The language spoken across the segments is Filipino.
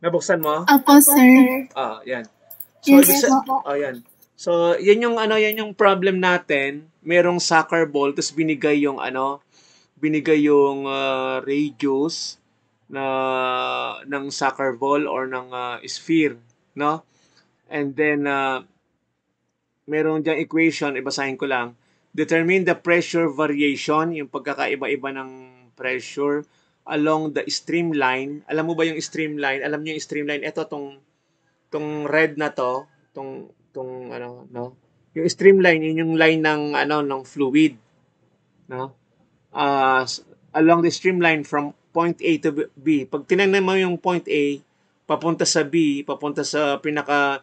Nabuksan mo? Opo, sir. Yan. So, Yes po. yan. So, yan yung problem natin. Merong soccer ball, tapos binigay yung radius na ng soccer ball or ng sphere, no? And then meron diyang equation, ibasahin ko lang. Determine the pressure variation, yung pagkakaiba-iba ng pressure along the streamline. Alam mo ba yung streamline? Alam niyo yung streamline? Ito tong red na to, tong ano, no? Yung streamline, yun yung line ng ng fluid, no? Uh, Along the streamline from point A to B. Pag tinignan mo yung point A, papunta sa B, papunta sa pinaka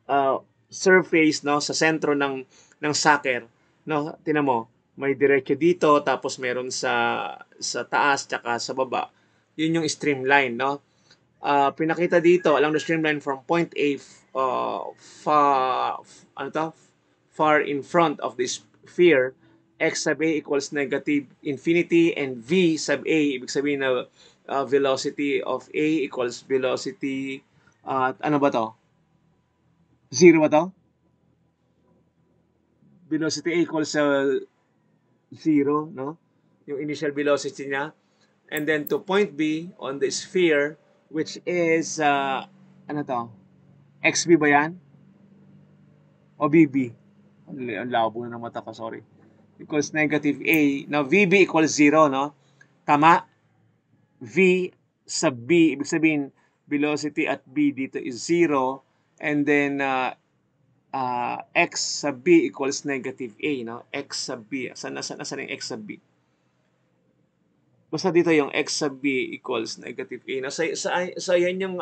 uh, surface, no, sa sentro ng sucker, no? Tingnan mo, may diretso dito, tapos meron sa taas tsaka sa baba. Yun yung streamline, no? Pinakita dito along the streamline from point A far in front of the sphere, x sub a equals negative infinity, and v sub a, ibig sabihin na velocity of a equals velocity ano ba to? Zero ba to? Velocity a equals 0, no? Yung initial velocity niya. And then to point B on the sphere, which is, ano to? XB ba yan? O BB? Ang labo na ng mata ko, sorry. Equals negative A. Now, VB equals 0, no? Tama? V sub B, ibig sabihin, velocity at B dito is 0. And then, x sub B equals negative A, no? X sub B. Saan yung x sub B? Basta dito yung x sub b equals negative a. Sa yan yung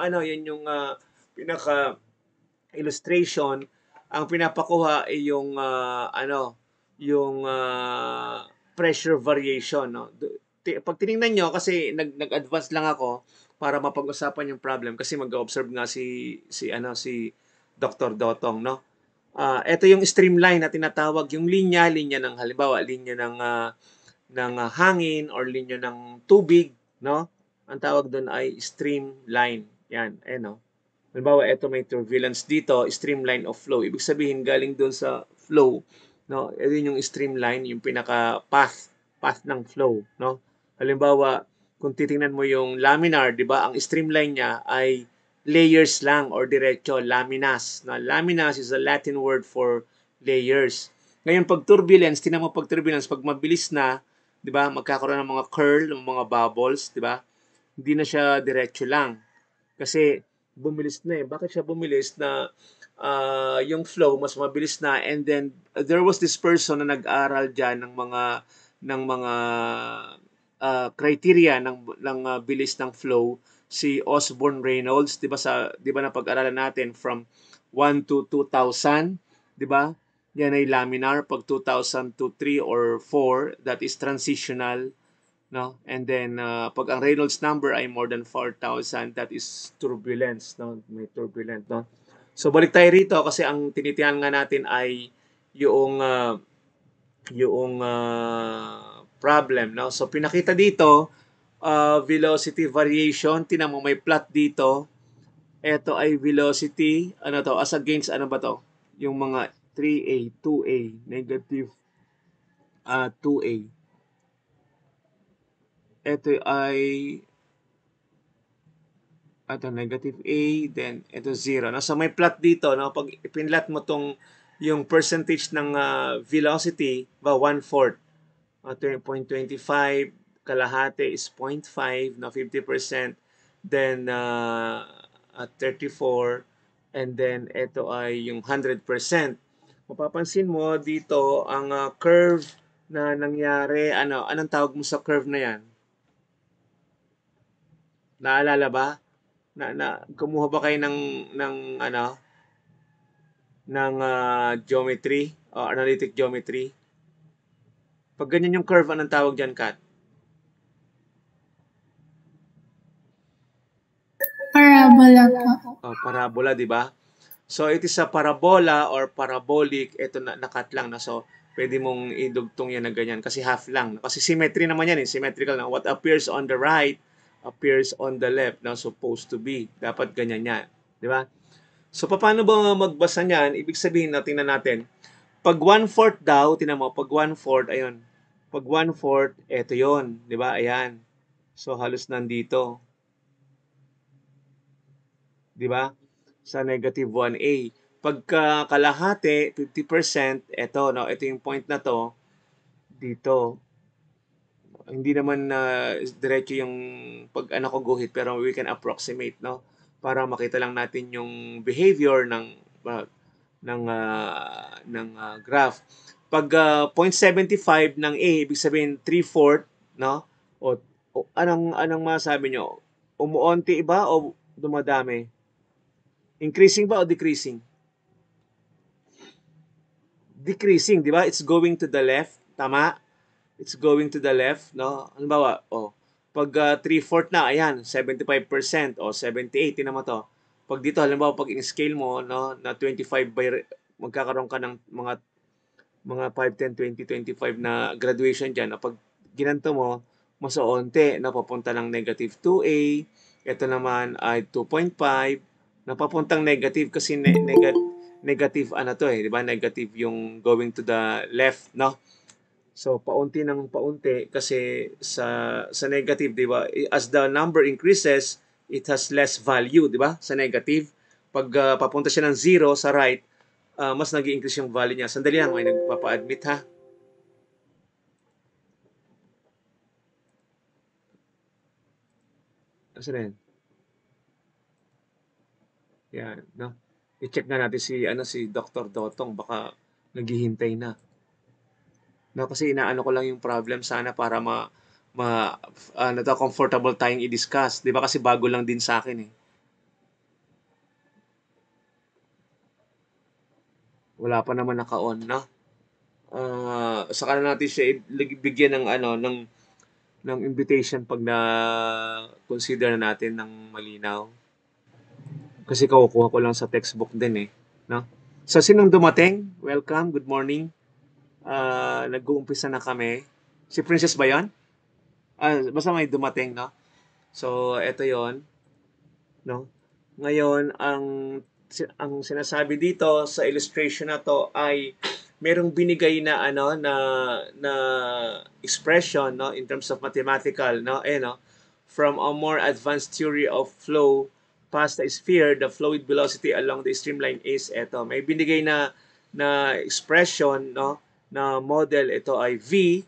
pinaka illustration. Ang pinapakuha ay yung pressure variation, no. Pag tiningnan nyo, kasi nag-advance lang ako para mapag-usapan yung problem, kasi mag-observe nga si Dr. Dotong, no. Ito yung streamline na tinatawag, yung linya ng halimbawa linya ng hangin or linya ng tubig, no? Ang tawag doon ay streamline. Yan, no? Halimbawa, ito may turbulence dito, streamline of flow. Ibig sabihin, galing doon sa flow, no? Ito yung streamline, yung path ng flow, no? Halimbawa, kung titingnan mo yung laminar, di ba? Ang streamline niya ay layers lang or diretso, laminas. Na laminas is a Latin word for layers. Ngayon, pag turbulence, tingnan mo pag turbulence, pag mabilis na, 'di ba? Magkakaroon ng mga curl, ng mga bubbles, 'di ba? Hindi na siya diretso lang. Kasi bumilis na eh. Bakit siya bumilis na yung flow mas mabilis na, and then there was this person na nag-aral diyan ng mga criteria ng bilis ng flow, si Osborne Reynolds, 'di ba, 'di ba napag-aralan natin from 1 to 2000, 'di ba? Yan ay laminar. Pag 2000 to 3 or 4, that is transitional, no? And then pag ang Reynolds number ay more than 4,000, that is turbulence, no? May turbulent, no? So balik tayo rito, kasi ang tinitiyan nga natin ay yung problem, no? So pinakita dito velocity variation. Tingnan mo, may plot dito. Ito ay velocity, ano to, as against ano ba to? Yung mga 3A, 2A, negative 2A. Ito ay negative A, then ito 0. No? So may plot dito, no? Pag ipinlat mo tong yung percentage ng velocity, ba 1/4, 0.25, kalahati is 0.5, no, 50%, then 34, and then ito ay yung 100%. Mapapansin mo dito ang curve na nangyari, anong tawag mo sa curve na yan? Naalala ba? Kumuha ba kayo ng geometry o analytic geometry? Pag ganyan yung curve, anong tawag diyan, Kat? Parabola po. Parabola, di ba? So it is a parabola or parabolic. Ito nakat lang na, so pwede mong idugtong yan na ganyan kasi half lang. Kasi symmetry naman yan, symmetrical na. What appears on the right appears on the left na supposed to be. Dapat ganyan yan. Di ba? So, paano ba magbasa niyan? Ibig sabihin, tingnan natin. Pag 1/4 daw, tingnan mo, pag 1/4, ayun. Pag 1/4, eto yon, di ba? Ayan. So, halos nandito. Di ba? Sa negative 1a. Pagka kalahati, 50%, eto, no? Ito yung point na to, dito. Hindi naman na diretso yung pag ano ko guhit, pero we can approximate, no? Para makita lang natin yung behavior ng graph. Pag 0.75 ng A, ibig sabihin 3/4, no? O anong masabi nyo? Umuunti ba o dumadami? Increasing ba o decreasing? Decreasing, di ba? It's going to the left, tama? It's going to the left, no? Halimbawa, pag 3/4 na, ayan, 75% o 78, tinan mo to. Pag dito, halimbawa, pag in-scale mo, no, na 25 by, magkakaroon ka ng mga 5, 10, 20, 25 na graduation dyan. Pag ginanto mo, mas oonti, napapunta ng negative 2a, ito naman ay 2.5, napapuntang negative kasi negative ano to di ba? Negative yung going to the left, no? So paunti ng paunti kasi sa negative, 'di ba? As the number increases, it has less value, 'di ba? Sa negative, pag papunta siya ng 0 sa right, mas nag-i-increase yung value niya. Sandali lang, may nagpapa-admit ha. Kasi rin. Yan, no? I-check na natin si Dr. Dotong, baka naghihintay na. No, kasi inaano ko lang yung problem sana para comfortable tayong i-discuss. 'Di ba kasi bago lang din sa akin eh. Wala pa naman naka-on, no? Saka na natin siya bigyan ng ng invitation pag na consider na natin ng malinaw. Kasi kukuha ko lang sa textbook din eh, no? So sinong dumating? Welcome, good morning. Nag-uumpisa na kami. Si Princess ba 'yon? Basta may dumating, no? So eto 'yon, no? Ngayon ang sinasabi dito sa illustration na to ay merong binigay na na expression, no, in terms of mathematical, no, no, from a more advanced theory of flow past the sphere, the fluid velocity along the streamline is eto. May binigay na expression, no, na model. Ito ay v,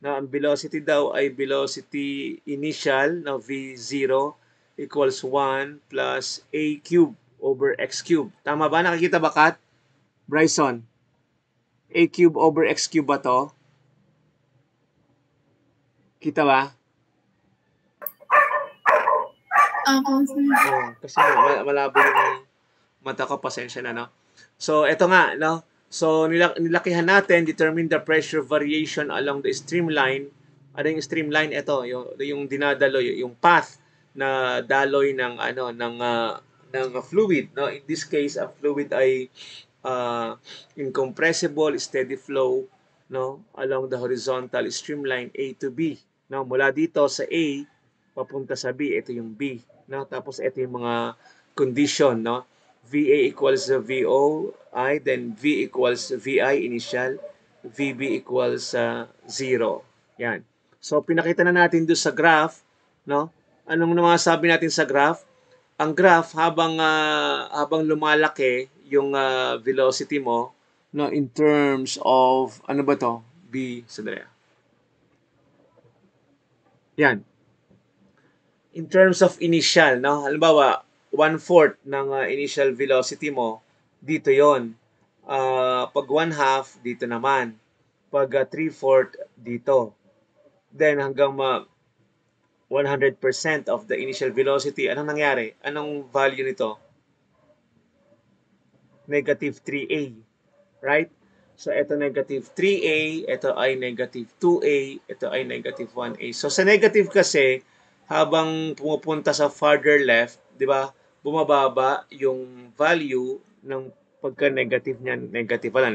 na ang velocity daw ay velocity initial na v0 equals 1 plus a cube over x cube. Tama ba? Nakikita ba, Kat? Bryson? A cube over x cube ba to? Kita ba? Sir. Kasi malabo yung mata ko. Pasensya na, no? So, eto nga, no? So, nilakihan natin, determine the pressure variation along the streamline. Ano yung streamline? Ito, yung dinadaloy, yung path na daloy ng fluid, no? In this case, a fluid ay incompressible steady flow, no, along the horizontal streamline A to B, no? Mula dito sa A papunta sa B, ito yung B, no? Tapos ito yung mga condition, no? VA equals VO I, then V equals VI initial, VB equals 0. Yan. So pinakita na natin doon sa graph, no? Anong sabi natin sa graph? Ang graph habang lumalaki yung velocity mo, no, in terms of ano ba to? B, sadali. Yan. In terms of initial, no? Halimbawa, 1/4 ng initial velocity mo, dito 'yon. Pag 1/2, dito naman. Pag 3/4, dito. Then hanggang 100% of the initial velocity, anong nangyari? Anong value nito? Negative 3a. Right? So, ito negative 3a, ito ay negative 2a, ito ay negative 1a. So, sa negative kasi, habang pumupunta sa farther left, di ba, bumababa yung value ng pagka-negative niya, negative 4,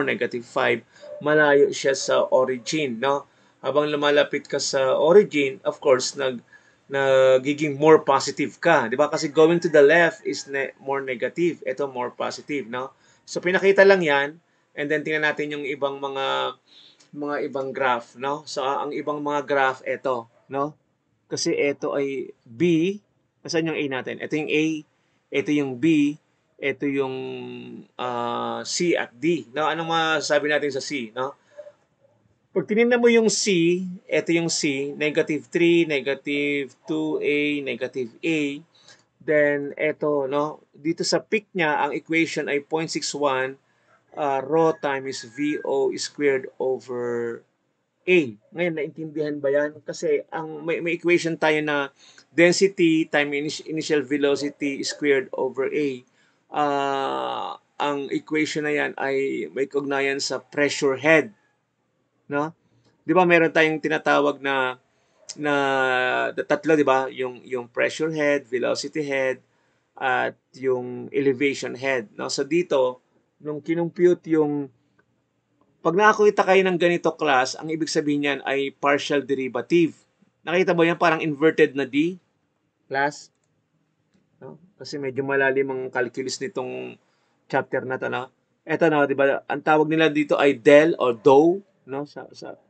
negative 5, malayo siya sa origin, no? Habang lumalapit ka sa origin, of course, nagiging more positive ka, 'di ba? Kasi going to the left is more negative, ito more positive, no? So pinakita lang 'yan, and then tingnan natin yung ibang mga ibang graph, no? So ang ibang mga graph ito, no? Kasi ito ay B, saan yung A natin? Ito yung A, ito yung B, ito yung C at D. No, anong masasabi natin sa C, no? Pag tinignan mo yung C, ito yung C, negative 3, negative 2A, negative A. Then, ito, no? Dito sa peak niya, ang equation ay 0.61 rho times VO squared over A. Ngayon, naintindihan ba yan? Kasi may equation tayo na density times initial velocity squared over A. Ang equation na yan ay may kaugnayan sa pressure head, no? 'Di ba meron tayong tinatawag na tatlo, 'di ba? Yung pressure head, velocity head, at yung elevation head, no? So dito, nung kinompute yung pag nakakita kayo ng ganito class, ang ibig sabihin niyan ay partial derivative. Nakita mo yan parang inverted na D class, no? Kasi medyo malalim ang calculus nitong chapter na 'to, no? Eto, no, 'di ba? Ang tawag nila dito ay del or dough, no?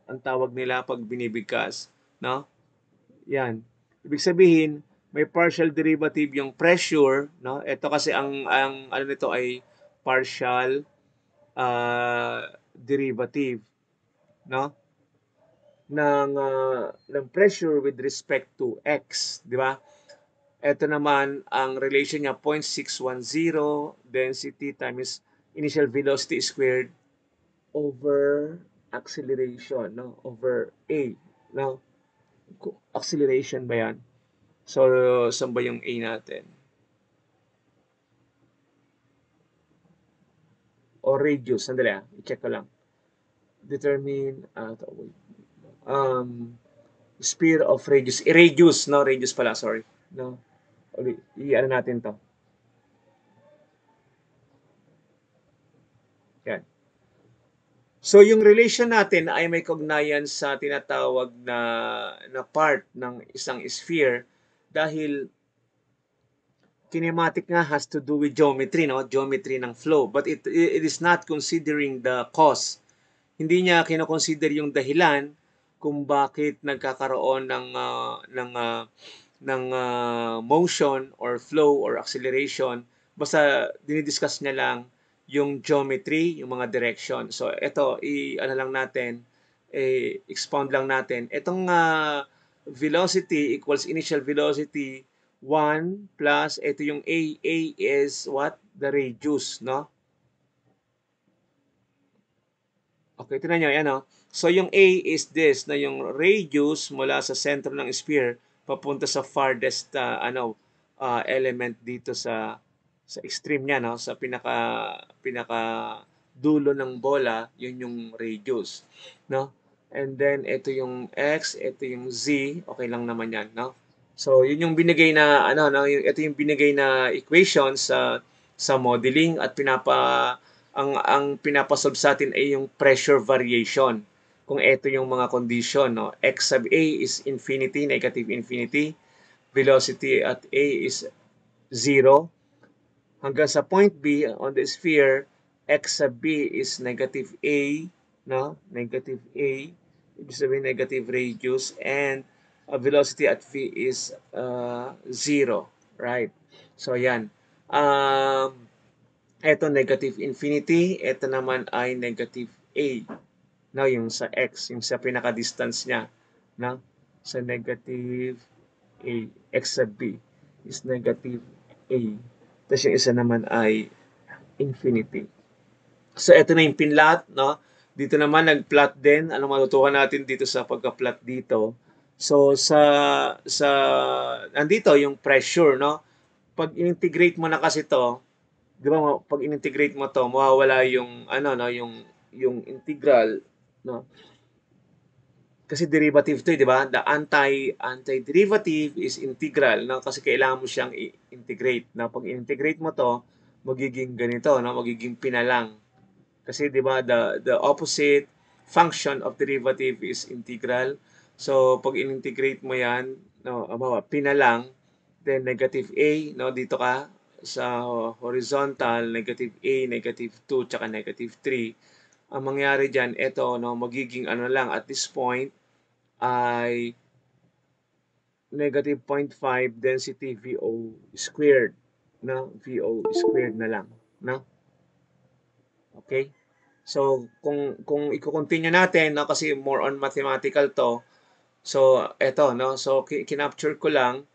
Ang tawag nila pag binibigkas, no? Yan. Ibig sabihin, may partial derivative yung pressure, no? Ito kasi ang ano nito ay partial derivative, no? Ng pressure with respect to x, di ba? Ito naman ang relation niya 0.610 density times initial velocity squared over acceleration, no? Over a, no? Acceleration ba yan? So, saan ba yung A natin? O radius, sandali i-check ko lang. Determine, sphere of radius. Radius, no? Radius pala, sorry. No? I-ano natin to. Yan. So, yung relation natin ay may kaugnayan sa tinatawag na part ng isang sphere dahil kinematic nga has to do with geometry, no? Geometry ng flow. But it is not considering the cause. Hindi niya kinoconsider yung dahilan kung bakit nagkakaroon ng motion or flow or acceleration. Basta dinidiscuss niya lang yung geometry, yung mga direction. So ito, ano lang natin, expound lang natin. Itong velocity equals initial velocity 1 plus ito yung A. A is what? The radius, no? Okay, tingnan nyo, yan, no? So yung A is this, na yung radius mula sa center ng sphere papunta sa farthest element dito sa extreme niya, no? Sa pinaka dulo ng bola, yun yung radius, no? And then ito yung x, ito yung z, okay lang naman yan, no? So yun yung binigay na ito yung binigay na equation sa modeling at ang pinapasolve sa atin ay yung pressure variation. Kung ito yung mga condition, no? X sub A is infinity, negative infinity. Velocity at A is 0. Hanggang sa point B on the sphere, X sub B is negative A, no? Negative A. Ibig sabihin negative radius, and velocity at V is 0, right? So yan. Ito negative infinity, ito naman ay negative A. No, yung sa x, yung sa pinaka-distance niya, no? Sa negative A, x sub B is negative A. Tapos yung isa naman ay infinity. So ito na yung pinlat, no? Dito naman nag-plot din. Anong matutukan natin dito sa pagka-plot dito? So nandito yung pressure, no? Pag integrate mo na kasi to, di ba, pag integrate mo to, mawawala yung yung integral, no? Kasi derivative to, di ba? The anti-derivative is integral, no? Kasi kailangan mo siyang i-integrate. Na pag integrate mo to, magiging ganito, no? Magiging pinalang. Kasi di ba, the opposite function of derivative is integral. So pag in-integrate mo yan, no, halimbawa, P na lang, then negative A, no, dito ka sa horizontal, negative A, negative 2, tsaka negative 3. Ang mangyari dyan, ito, no, magiging ano lang, at this point, ay negative 0.5 density VO squared, no? VO squared na lang, no? Okay? So, kung i-continue natin, no, kasi more on mathematical to, so, eto, no, so, kinapture ko lang,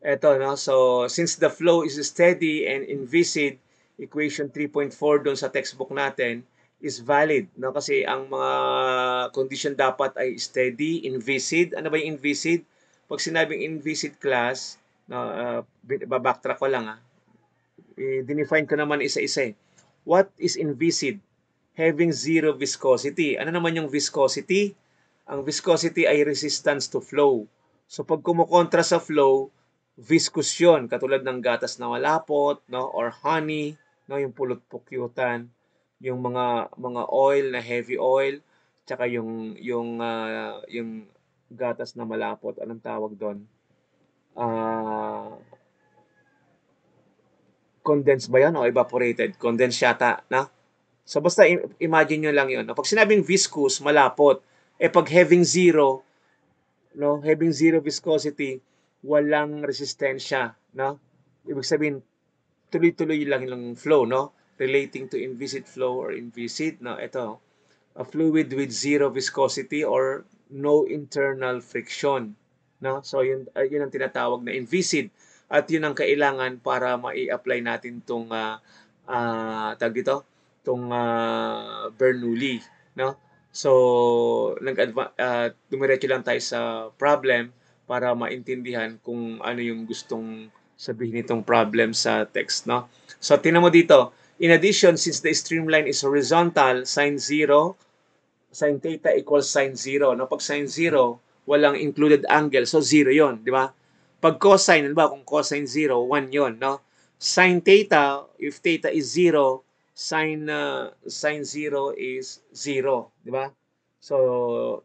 eto, no, so, since the flow is steady and inviscid, equation 3.4 doon sa textbook natin is valid, no, kasi ang mga condition dapat ay steady, inviscid. Ano ba yung inviscid? Pag sinabing inviscid class, no, babacktrack ko lang, i-define ko naman isa-isa eh. What is inviscid? Having zero viscosity. Ano naman yung viscosity? Ang viscosity ay resistance to flow. So pag kumukontra sa flow, viscous yun, katulad ng gatas na malapot, no, or honey, no, yung pulot-pukyutan, yung mga oil na heavy oil, tsaka yung gatas na malapot, anong tawag doon? Condensed ba yan o evaporated? Condensed yata, na? So basta imagine nyo lang yun. Pag sinabing viscous, malapot. Pag having zero, no, having zero viscosity, walang resistensya, no? Ibig sabihin, tuloy-tuloy lang yung flow, no? Relating to inviscid flow or inviscid, no? Ito, a fluid with zero viscosity or no internal friction, no? So yun ang tinatawag na inviscid at yun ang kailangan para mai-apply natin tong tawag dito, tong Bernoulli, no? So dumiretso lang tayo sa problem para maintindihan kung ano yung gustong sabihin nitong problem sa text, no? So tingnan mo dito, in addition, since the streamline is horizontal, sin 0, sin theta equals sin 0. No? Pag sin 0, walang included angle. So, 0 yon, di ba? Pag cosine, di ba? Kung cosine 0, 1 yon, no? Sin theta, if theta is 0, sin 0 is 0, di ba? So,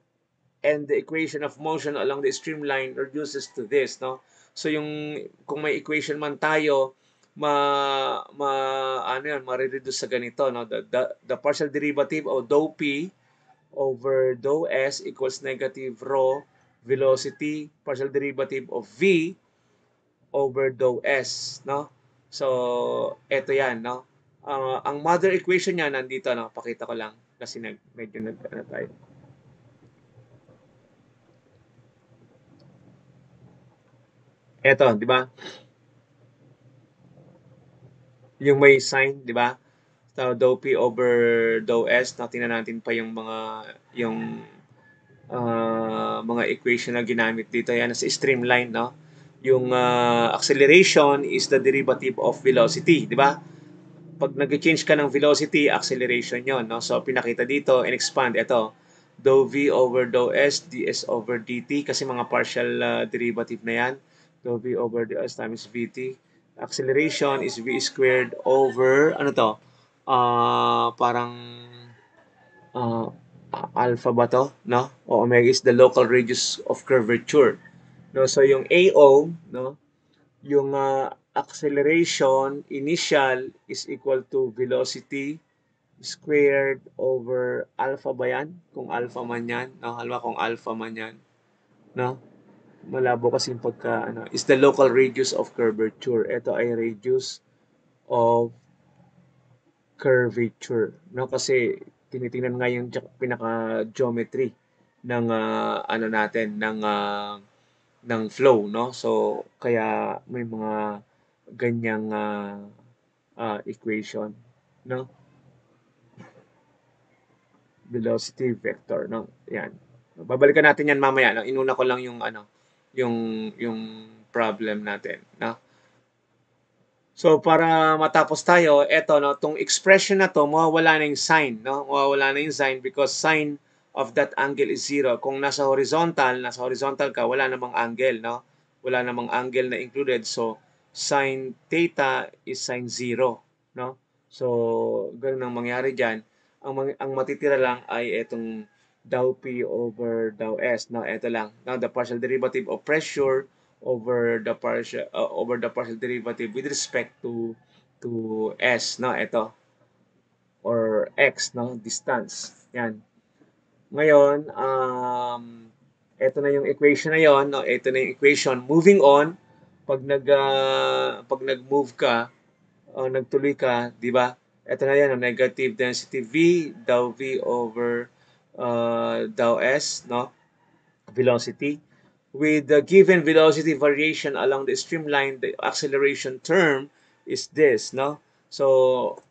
and the equation of motion along the streamline reduces to this, no? So kung may equation man tayo, ano yan, ma-reduce sa ganito, no? The partial derivative of dou p over dou s equals negative rho velocity partial derivative of v over dou s, no? So eto yan, no? Ang mother equation niya nandito, no? Pakita ko lang kasi medyo ano tayo. Eto, di ba? Yung may sign, di ba? So, dou p over dou s, tingnan natin pa yung mga equation na ginamit dito. Yan, sa streamline, no? Yung acceleration is the derivative of velocity, di ba? Pag nag-change ka ng velocity, acceleration yon, no? So, pinakita dito, and expand, ito, dou v over dou s, ds over dt, kasi mga partial derivative na yan. Dou v over ds times vt. Acceleration is v squared over, ano to? Parang uh, alpha ba to, no? O omega is the local radius of curvature. No, so yung AO, no, yung acceleration initial is equal to velocity squared over alpha ba yan? Kung alpha man yan, no? Halimbawa kung alpha man yan, no? Malabo kasi yung pagka, ano, is the local radius of curvature. Ito ay radius of curvature, no? Kasi tinitingnan nga yung pinaka-geometry ng ano natin ng flow, no? So kaya may mga ganyang equation, no? Velocity vector, no? Yan. Babalikan natin yan mamaya, no? Inuna ko lang yung ano, yung problem natin, no? So para matapos tayo, eto, no, tong expression na to, mawawala na yung sign, no? Mawawala na yung sign because sign of that angle is 0. Kung nasa horizontal ka, wala namang angle, no? Wala namang angle na included. So sin theta is sin 0, no? So ganun ang mangyari diyan. Ang matitira lang ay etong dou P over dou S. Now, ito lang. Now, the partial derivative of pressure over the partial derivative with respect to S. No, ito. Or X, no? Distance. Yan. Ngayon, ito na yung equation na yon, no? Ito na yung equation. Moving on, pag nag-move ka, nagtuloy ka, di ba? Ito na yan, negative density V, dou V over dou S, no? Velocity. With the given velocity variation along the streamline, the acceleration term is this, no? So,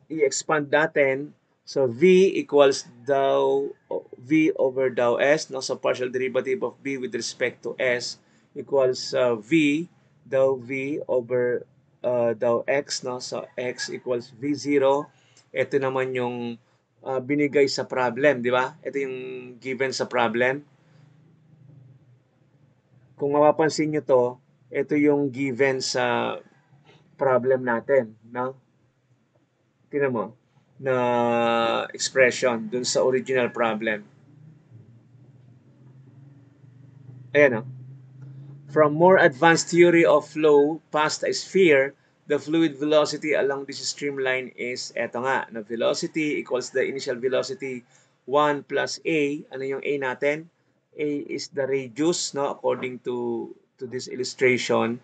i-expand natin. So, V equals dou V over dou S, no? So, partial derivative of V with respect to S equals V, dou V over dou X, no? So, X equals V0. Ito naman yung binigay sa problem, di ba? Ito yung given sa problem. Kung mapapansin nyo to, ito yung given sa problem natin, no? Tingnan mo, na expression dun sa original problem. Ayan, no? From more advanced theory of flow past a sphere, the fluid velocity along this streamline is, eto nga, na velocity equals the initial velocity 1 plus A. Ano yung A natin? A is the radius, no? According to this illustration,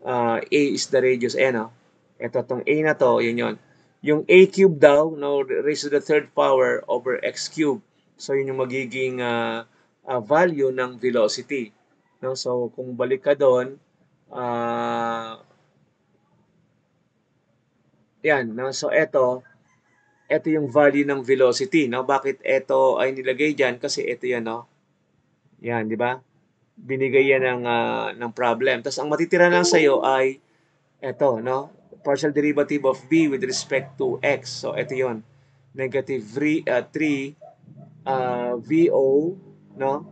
A is the radius. Ayan, no? Ito, tong A na to, yun yun. Yung A cube daw, no, raised to the third power over X cube. So, yun yung magiging value ng velocity. No? So, kung balik ka doon, yan. No? So, ito yung value ng velocity. No? Bakit ito ay nilagay dyan? Kasi ito yan, no? Yan, di ba? Binigay yan ng problem. Tapos, ang matitira lang sa'yo ay ito, no? Partial derivative of B with respect to X. So, ito yon, negative 3 VO, no?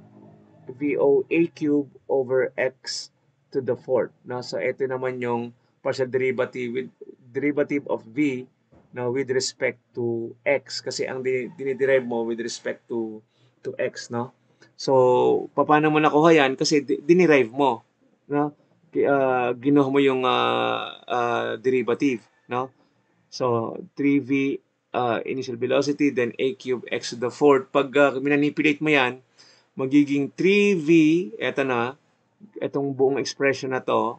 VO A cube over X to the fourth. No? So, ito naman yung partial derivative of V, no, with respect to X. Kasi ang diniderive mo with respect to X. No? So, paano mo nakuha yan? Kasi dinerive mo. No? Ginuha mo yung derivative, no? So, 3v initial velocity, then a cube x to the fourth. Pag manipulate mo yan, magiging 3v, eto na, etong buong expression na to,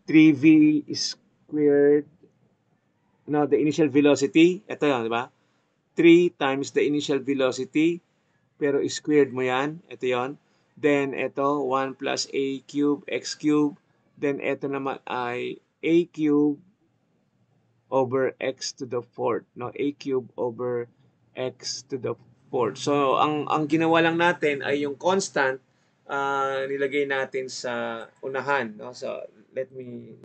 3v squared, no, the initial velocity, eto yan, di ba? 3 times the initial velocity, pero squared mo yan, ito yon. Then, ito, 1 plus a cube, x cube. Then, ito naman ay a cube over x to the fourth. No? A cube over x to the fourth. So, ang ginawa lang natin ay yung constant nilagay natin sa unahan. No? So, let me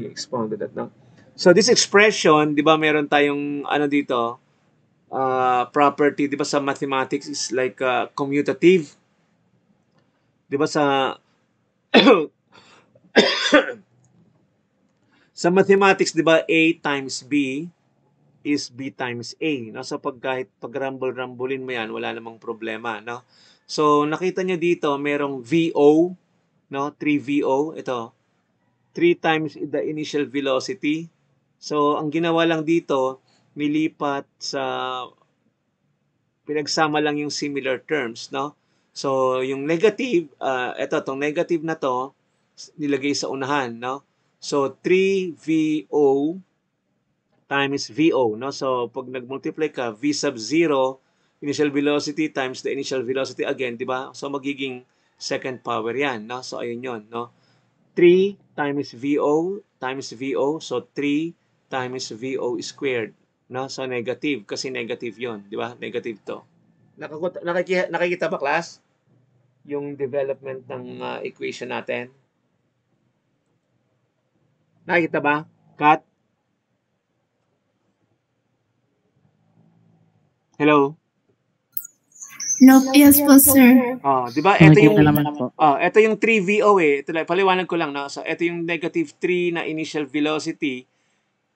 expound that. No? So, this expression, di ba meron tayong dito, property, di ba sa mathematics is like commutative. Di ba sa sa mathematics, di ba A times B is B times A. No? So kahit pag-rumble-rumblein mo yan, wala namang problema. No? So nakita nyo dito, merong VO, no? 3VO, ito. 3 times the initial velocity. So ang ginawa lang dito, nilipat sa pinagsama lang yung similar terms, no? So, yung negative, tong negative na to, nilagay sa unahan, no? So, 3VO times VO, no? So, pag nag-multiply ka, V sub 0, initial velocity times the initial velocity again, di ba? So, magiging second power yan, no? So, ayun yun, no? 3 times VO times VO, so 3 times VO squared. No? So, negative. Kasi negative yon, di ba? Negative to. Nakikita ba, class? Yung development ng equation natin? Nakikita ba? Kat? Hello? No, yes po, sir. Oh, di ba? Ito yung naman po. ito yung 3VO eh. Ito lang, paliwanag ko lang, no? So, ito yung negative 3 na initial velocity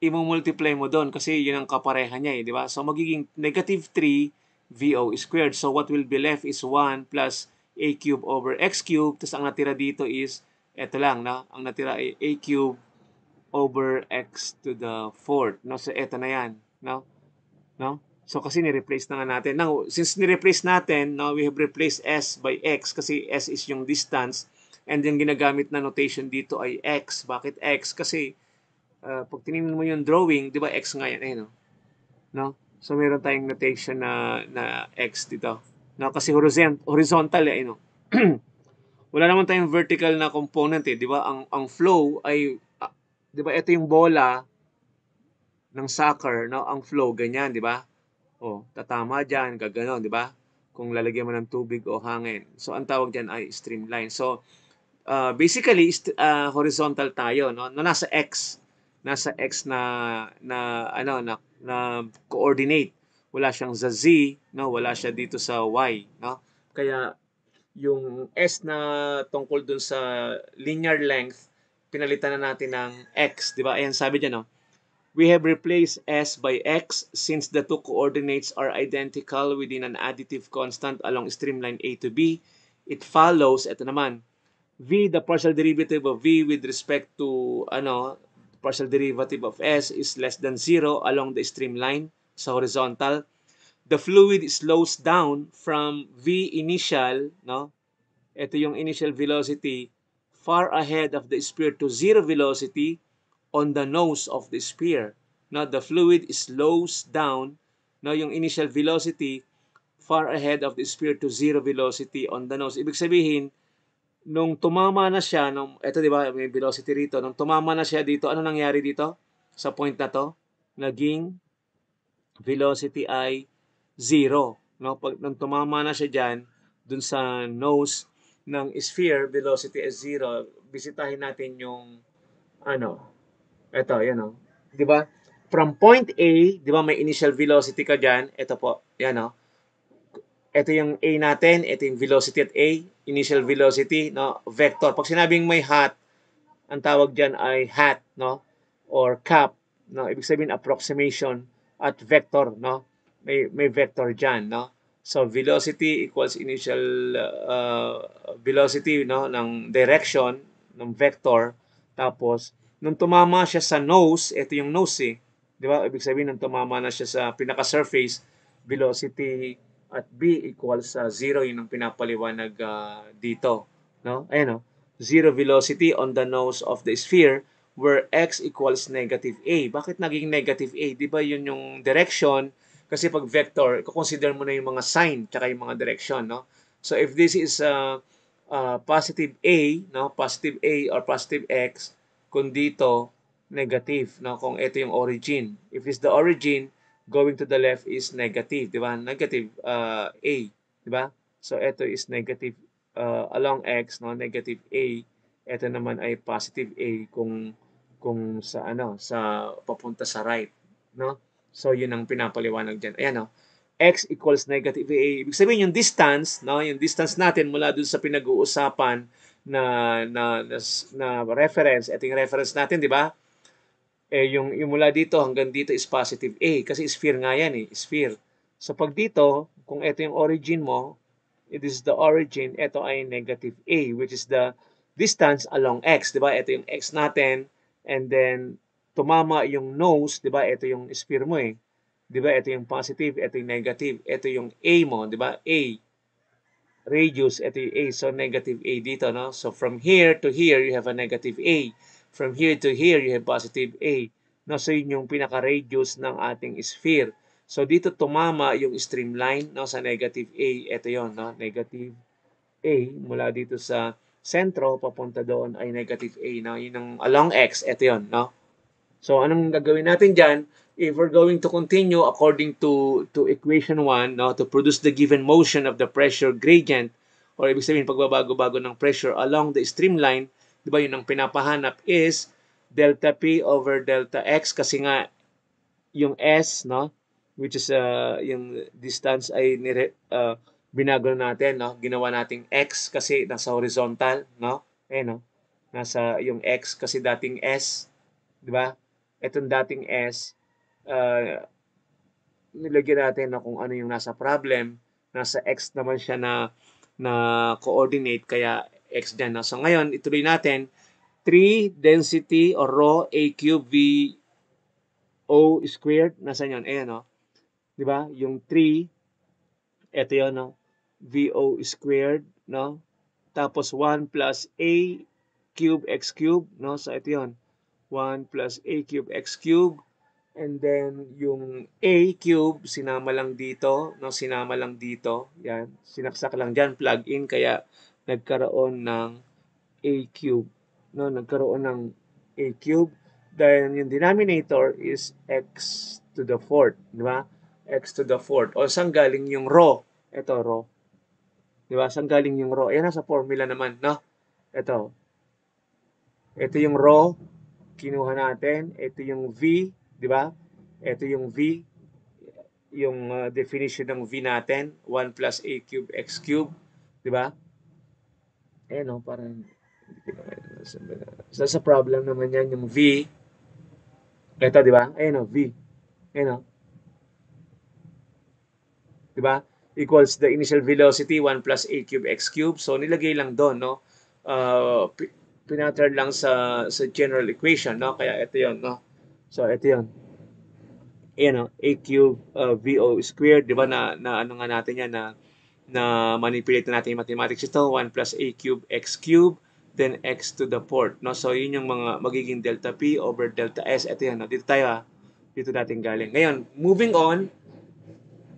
i-multiply mo doon kasi yun ang kapareha niya di ba? So magiging negative 3 VO squared. So what will be left is 1 plus a cube over x cube. Tapos ang natira dito is, eto lang, no? Ang natira ay a cube over x to the fourth. No? So eto na yan. No? No? So kasi ni-replace na nga natin. Now, since ni-replace natin, no, we have replaced s by x kasi s is yung distance and then ginagamit na notation dito ay x. Bakit x? Kasi pag tinignan mo yung drawing, di ba x nga yan eh, no? No? So meron tayong notation na x dito. No? Kasi horizontal eh, no? Wala naman tayong vertical na component eh, di ba? Ang flow ay, di ba, ito yung bola ng soccer, no? Ang flow, ganyan, di ba? O, tatama dyan, gaganon, di ba? Kung lalagyan mo ng tubig o hangin. So, ang tawag dyan ay streamline. So, basically, horizontal tayo, no? Nasa x. Nasa x na coordinate. Wala siyang sa z, no? Wala siya dito sa y, no? Kaya, yung s na tungkol dun sa linear length, pinalitan na natin ng x, di ba? Ayan, sabi dyan, no? We have replaced s by x since the two coordinates are identical within an additive constant along streamline a to b. It follows, ito naman, v, the partial derivative of v with respect to partial derivative of s is less than 0 along the streamline sa horizontal. The fluid slows down from v initial, no? Ito yung initial velocity far ahead of the sphere to zero velocity on the nose of the sphere. Now, the fluid slows down, no, yung initial velocity far ahead of the sphere to zero velocity on the nose. Ibig sabihin, nung tumama na siya, eto di ba, may velocity rito, nung tumama na siya dito, ano nangyari dito? Sa point na to, naging velocity ay 0. No? Nung tumama na siya dyan, dun sa nose ng sphere, velocity is 0. Bisitahin natin yung, eto, yan o. Di ba? From point A, di ba may initial velocity ka dyan? Ito po, yan o. Ito yung A natin, ito yung velocity at A, initial velocity, no? Vector. Pag sinabing may hat, ang tawag dyan ay hat, no? Or cap, no? Ibig sabihin approximation at vector, no? May vector dyan, no? So velocity equals initial velocity, no, ng direction ng vector. Tapos nung tumama siya sa nose, ito yung nose eh. 'Di ba? Ibig sabihin nung tumama na siya sa pinaka-surface, velocity at b equals sa 0, yun ang pinapaliwanag dito, no? Ayun, no? Zero velocity on the nose of the sphere where x equals negative a. Bakit naging negative a? Di ba yun yung direction? Kasi pag vector, i-consider mo na yung mga sign tsaka yung mga direction, no? So if this is positive a, no? Positive a or positive x, kung dito negative, no? Kung ito yung origin. If it's the origin, going to the left is negative, di ba? Negative a, di ba? So ito is negative along x, no, negative a. Ito naman ay positive a kung sa papunta sa right, no? So yun ang pinapaliwanag diyan. Ayan, no. X equals negative a. Ibig sabihin yung distance, no, yung distance natin mula dun sa pinag-uusapan na reference, ito yung reference natin, di ba? Yung mula dito hanggang dito is positive a kasi sphere nga yan eh, sphere. So pag dito, kung ito yung origin mo, it is the origin, ito ay negative a, which is the distance along x, di ba? Ito yung x natin, and then tumama yung nose, di ba? Ito yung sphere mo eh. Di ba? Ito yung positive, ito yung negative, ito yung a mo, di ba? A, radius, ito yung a, so negative a dito, no? So from here to here, you have a negative a. From here to here, you have positive a. No? So yun yung pinaka-radius ng ating sphere. So dito tumama yung streamline, no, sa negative a. Ito yon, no, negative a mula dito sa sentro papunta doon ay negative a, no. Yun ang along x, ito yon, no. So anong gagawin natin diyan? If we're going to continue according to equation 1, no, to produce the given motion of the pressure gradient, or ibig sabihin pagbabago-bago ng pressure along the streamline, di ba yun ang pinapahanap is delta P over delta X kasi nga yung S, no, which is yung distance ay binago natin, no, ginawa nating X kasi nasa horizontal, no, no, nasa yung X kasi dating S, di ba? Itong dating S, nilagyan natin na kung ano yung nasa problem. Nasa X naman siya na coordinate, kaya X dyan. So ngayon, ituloy natin. 3 density or rho A cube V O squared. Nasaan yun? Ayan, no? Diba? Yung 3, ito yun, no? VO squared, no? Tapos 1 plus A cube X cube, no? So ito yun. 1 plus A cube X cube. And then, yung A cube, sinama lang dito, no? Sinama lang dito. Yan. Sinaksak lang dyan, plug in. Kaya, nagkaroon ng A cube. No? Nagkaroon ng A cube. Then, yung denominator is X to the fourth. Di ba? X to the fourth. O, saan galing yung rho? Ito, rho. Di ba? Saan galing yung rho? Ayan, nasa formula naman, no? Ito. Ito yung rho. Kinuha natin. Ito yung V. Di ba? Ito yung V, yung definition ng V natin, 1 plus A cube X cube, di ba? Eh no, parang sa problem naman yan, yung V, ito, di ba? Ayun no, V. Ayun no. Di ba? Equals the initial velocity, 1 plus A cube X cube. So, nilagay lang doon, no? Pinaturn lang sa general equation, no? Kaya ito yon, no? So, ito yon. Ayan, no? A cube VO squared, di ba? Na ano nga natin yan, na manipulate natin yung mathematics ito. 1 plus A cube X cube, then X to the fourth, no? So, yun yung mga magiging delta P over delta S. Ito yan, no? Dito tayo, ha? Dito natin galing. Ngayon, moving on,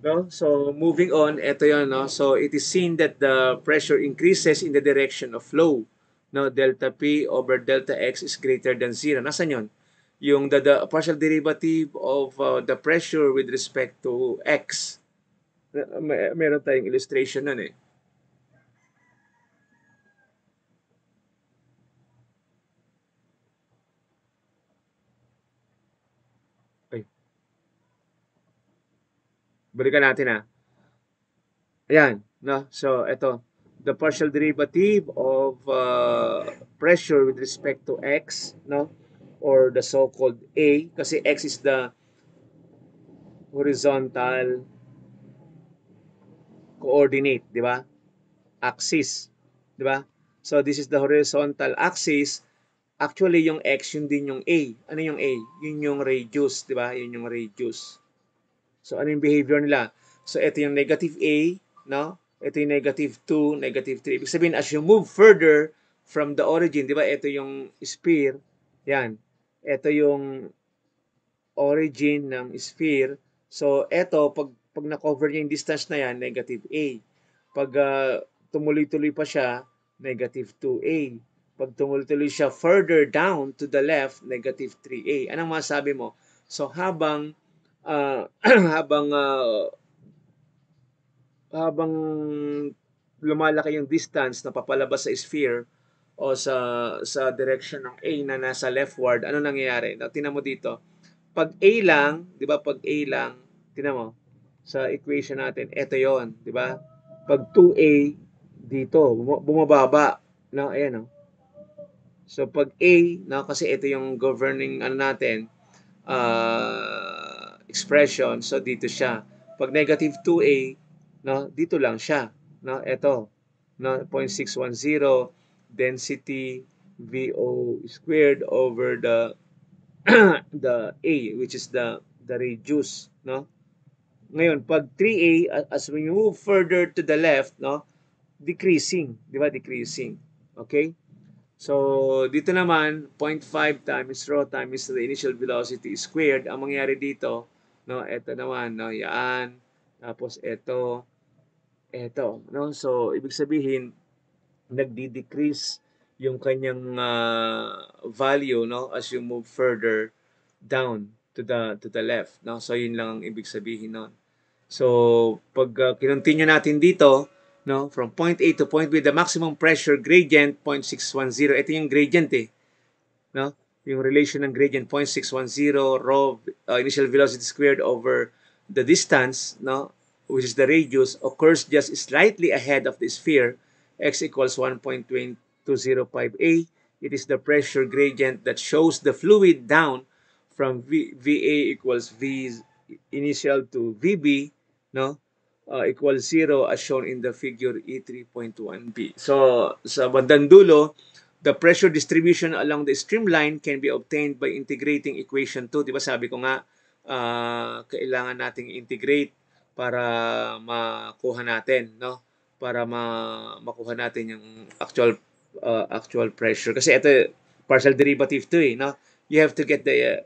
no? So, moving on, ito yun, no? So, it is seen that the pressure increases in the direction of flow. No? Delta P over delta X is greater than 0. Nasaan yun? Yung the partial derivative of the pressure with respect to X. Meron tayong illustration nun eh. Ay. Balikan natin ha. Ayan, no? So, ito. The partial derivative of pressure with respect to X, no? Or the so-called A, kasi X is the horizontal coordinate, di ba? Axis, di ba? So, this is the horizontal axis. Actually, yung X, yun din yung A. Ano yung A? Yun yung radius, di ba? Yun yung radius. So, ano yung behavior nila? So, ito yung negative A, no? Ito yung negative 2, negative 3. Ibig sabihin, as you move further from the origin, di ba? Ito yung sphere. Yan. Ito yung origin ng sphere. So, ito, pag na-cover niya yung distance na yan, negative A. Pag tumuloy-tuloy pa siya, negative 2A. Pag tumuloy-tuloy siya further down to the left, negative 3A. Anong masabi mo? So, habang habang lumalaki yung distance na papalabas sa sphere o sa direction ng A na nasa leftward, ano nangyayari? Now, tingnan mo dito. Pag A lang, 'di ba? Pag A lang, tingnan mo sa equation natin, ito 'yon, 'di ba? Pag 2A dito, bumababa, no? Ayan, no? So pag A, no, kasi ito yung governing ano natin, expression, so dito siya. Pag negative 2A, no, dito lang siya, no? Ito, no, 0.610 density VO squared over the the A, which is the radius, no? Ngayon, pag 3A, as we move further to the left, no, decreasing, di ba? Decreasing. Okay? So, dito naman, 0.5 times rho times the initial velocity squared. Ang mangyari dito, no, ito naman, no, yan. Tapos ito, no? So, ibig sabihin, nagdi-decrease yung kanyang value, no, as you move further down to the left, no? So, yun lang ang ibig sabihin nun. So, pag kinontinue natin dito, no, from point A to point B, the maximum pressure gradient 0.610. Ito yung gradient eh, no? Yung relation ng gradient 0.610 rho initial velocity squared over the distance, no, which is the radius, occurs just slightly ahead of the sphere. X equals 1.205A. It is the pressure gradient that shows the fluid down from VA equals V initial to VB, no? Equals 0 as shown in the figure E3.1b. So, sa bandang dulo, the pressure distribution along the streamline can be obtained by integrating equation 2. Di ba sabi ko nga, kailangan nating integrate para makuha natin, no? Para makuha natin yung actual pressure. Kasi ito, partial derivative to no? You have to get the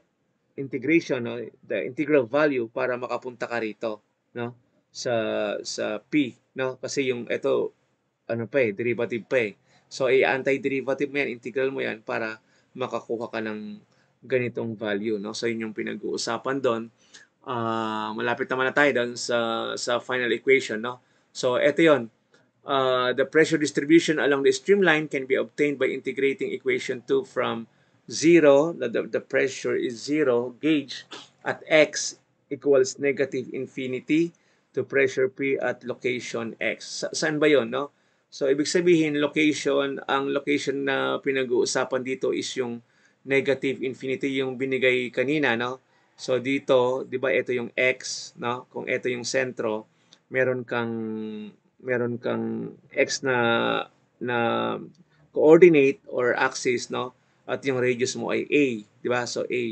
integration, no? The integral value para makapunta ka rito, no? Sa P, no? Kasi yung ito, ano pa derivative pa So, anti-derivative mo yan, integral mo yan para makakuha ka ng ganitong value, no? So, yun yung pinag-uusapan doon. Malapit naman na tayo doon sa final equation, no? So, ito yon. The pressure distribution along the streamline can be obtained by integrating equation 2 from 0, the pressure is 0 gauge at x equals negative infinity to pressure P at location x. Saan ba yon, no? So, ibig sabihin, ang location na pinag-uusapan dito is yung negative infinity, yung binigay kanina, no? So, dito, di ba, ito yung x, no? Kung ito yung sentro, meron kang x na coordinate or axis, no? At yung radius mo ay a, di ba? So, a.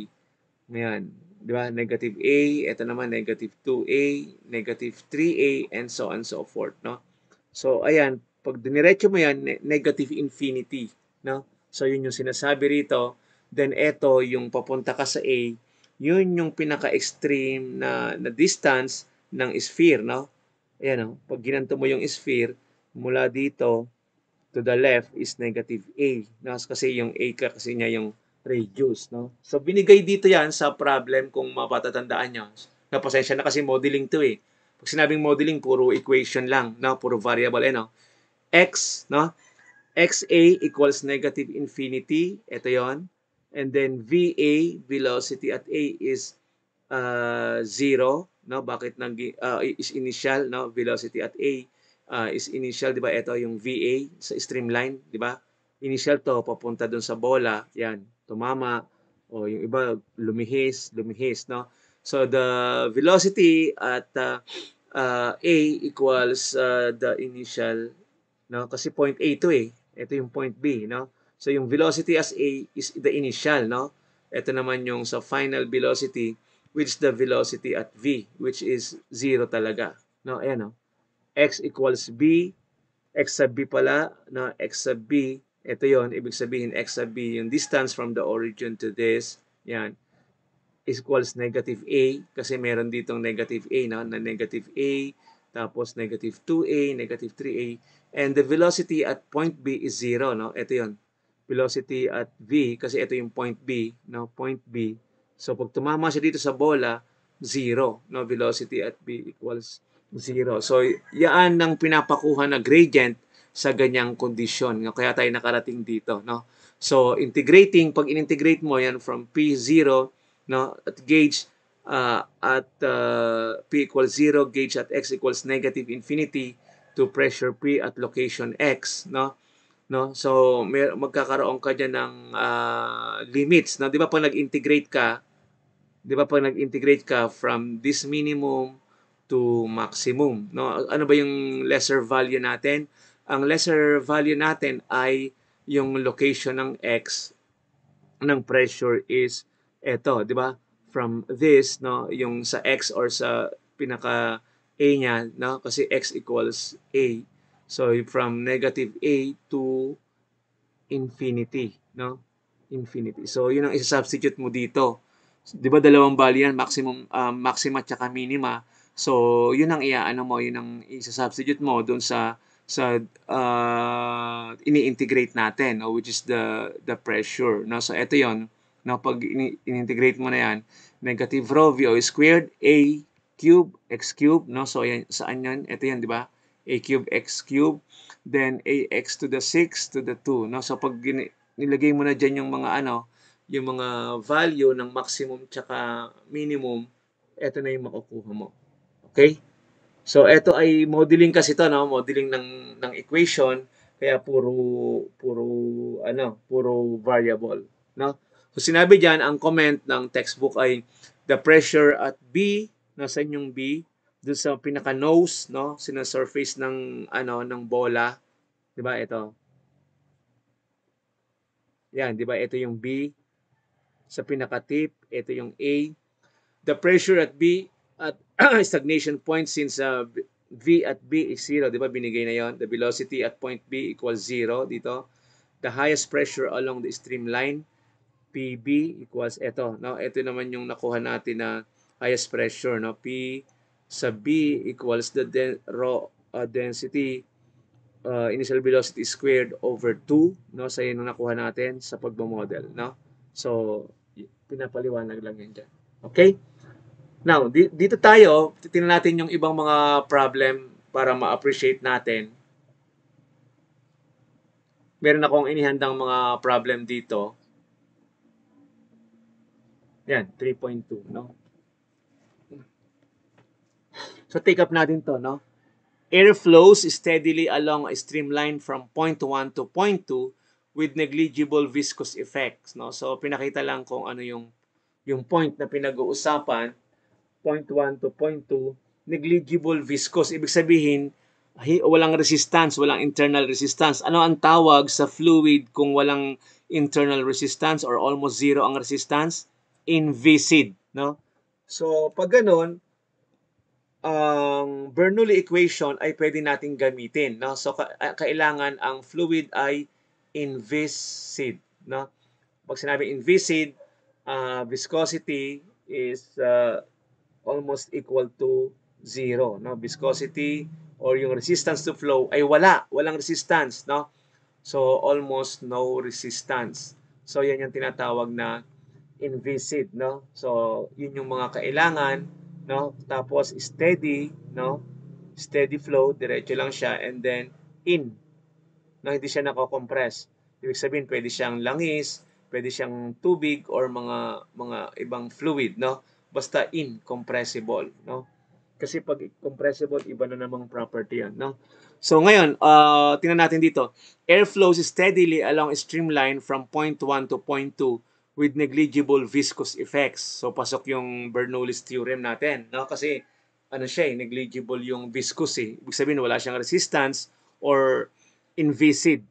Ngayon, di ba? Negative a, ito naman negative 2a, negative 3a, and so on and so forth, no? So, ayan, pag diniretso mo yan, negative infinity, no? So, yun yung sinasabi rito. Then, ito, yung papunta ka sa A, yun yung pinaka-extreme na distance ng sphere, no? Ayan, no? Pag ginanto mo yung sphere, mula dito to the left is negative A, no? Kasi yung A kasi niya yung radius, no? So, binigay dito yan sa problem kung mapatatandaan nyo. Napasensya na kasi modeling to Pag sinabing modeling, puro equation lang, no? Puro variable, no? X, no? XA equals negative infinity. Ito yon. And then VA, velocity at A is 0. No? Bakit is initial, no? Velocity at A is initial, di ba? Ito yung VA sa streamline, di ba? Initial to, papunta dun sa bola. Yan, tumama. O yung iba, lumihis, no? So, the velocity at A equals the initial, no? Kasi point A to Ito yung point B, no? So yung velocity as A is the initial, no? Ito naman yung sa final velocity, which is the velocity at V, which is 0 talaga, no? Ayan, no? X equals B, X sub B pala, no? X sub B, ito yon, ibig sabihin X sub B, yung distance from the origin to this, yan, equals negative A, kasi meron ditong negative A, no? Na negative A, tapos negative 2A, negative 3A, and the velocity at point B is 0, no? Ito yon, velocity at V, kasi ito yung point B, no? Point B. So, pag tumama siya dito sa bola, 0, no? Velocity at B equals 0. So, yan ang pinapakuha na gradient sa ganyang kondisyon. Kaya tayo nakarating dito, no? So, integrating, pag in-integrate mo yan from P0, no, at gauge at P equals 0, gauge at X equals negative infinity to pressure P at location X, no? So, magkakaroon ka dyan ng limits, no? Di ba pag nag-integrate ka from this minimum to maximum, no? Ano ba yung lesser value natin? Ang lesser value natin ay yung location ng X ng pressure is eto, di ba? From this, no, yung sa X or sa pinaka A niya, no, kasi X equals A. So, from negative A to infinity, no? Infinity. So, yun ang isa-substitute mo dito. Di ba dalawang value yan, maxima at saka minima. So, yun ang yun ang isa-substitute mo doon sa ini-integrate natin, no, which is the pressure, no? So, ito yon, no, pag in-integrate mo na yan, negative rho V O squared A cube X cube, no? So, yan, saan yan? Ito yan, di ba? A cube X cube, then AX to the 6 to the 2, no? So, pag nilagay mo na dyan yung mga yung mga value ng maximum tsaka minimum, ito na yung makukuha mo. Okay? So, ito ay modeling kasi to, no? Modeling ng equation, kaya puro variable, no? So sinabi diyan, ang comment ng textbook ay the pressure at B, nasaan yung B? Doon sa pinaka nose, no? Sina-surface ng ng bola, 'di ba? Ito. Yan, 'di ba? Ito yung B sa pinaka tip, ito yung A. The pressure at B at stagnation point since V at B is 0, 'di ba? Binigay na 'yon. The velocity at point B equals 0 dito. The highest pressure along the streamline PB equals ito, no? Ito naman yung nakuha natin na highest pressure, no? P sa B equals the raw density initial velocity squared over 2, no? Sa yun yung nakuha natin sa pagmo-model, no? So, pinapaliwanag lang yan dyan. Okay? Now, dito tayo, titingnan natin yung ibang mga problem para ma-appreciate natin. Meron akong inihandang mga problem dito. Yan, 3.2, no? So, take up natin to, no? Air flows steadily along a streamline from point 1 to point 2 with negligible viscous effects, no? So, pinakita lang kung ano yung point na pinag-uusapan, point 1 to point 2, negligible viscous. Ibig sabihin, walang resistance, walang internal resistance. Ano ang tawag sa fluid kung walang internal resistance or almost zero ang resistance? Inviscid, no? So, pag ganun, ang Bernoulli equation ay pwede nating gamitin, no? So, kailangan ang fluid ay inviscid, no? Pag sinabi inviscid, viscosity is almost equal to 0, no? Viscosity or yung resistance to flow ay walang resistance, no? So, almost no resistance. So, yan yung tinatawag na inviscid, no? So, yun yung mga kailangan, no? Tapos, steady, no? Steady flow, diretso lang siya, and then, no? Hindi siya nako-compress. Ibig sabihin, pwede siyang langis, pwede siyang tubig, or mga ibang fluid, no? Basta incompressible, no? Kasi pag compressible, iba na namang property yan, no? So ngayon, tingnan natin dito. Air flows steadily along a streamline from point 1 to point 2 with negligible viscous effects. So pasok yung Bernoulli's theorem natin, no? Kasi negligible yung viscous eh. Ibig sabihin wala siyang resistance or inviscid.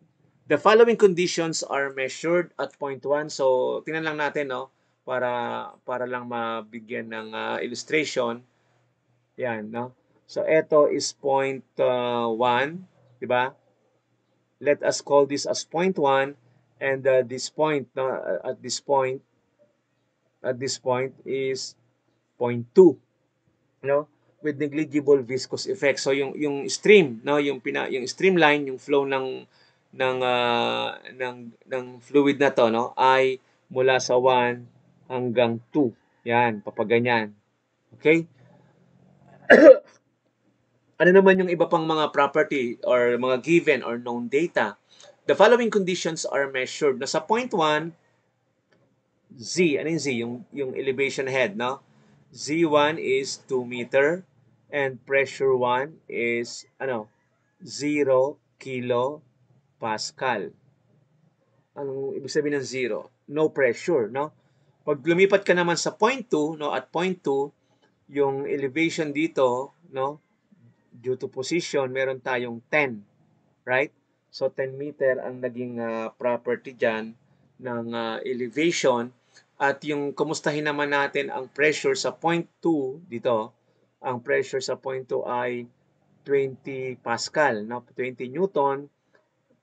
The following conditions are measured at point 1. So tingnan lang natin, no? Para lang mabigyan ng illustration. Yan, no? So, ito is point 1, di ba? Let us call this as point 1, and this point, no, at this point is point 2, no? With negligible viscous effect. So, yung stream, no, yung streamline, yung flow ng fluid na to, no, ay mula sa 1 hanggang 2. Yan, papaganyan. Okay? Ano naman yung iba pang mga property or mga given or known data? The following conditions are measured. Sa point 1, Z, ano yung Z? Yung elevation head, no? Z1 is 2 meter and pressure 1 is 0 kilo Pascal. Anong ibig sabihin ng 0? No pressure, no? Pag lumipat ka naman sa point 2, no, at point 2, yung elevation dito, no, due to position, meron tayong 10, right? So, 10 meter ang naging property dyan ng elevation. At yung kumustahin naman natin ang pressure sa point 2 dito, ang pressure sa point 2 ay 20 Pascal, no? 20 Newton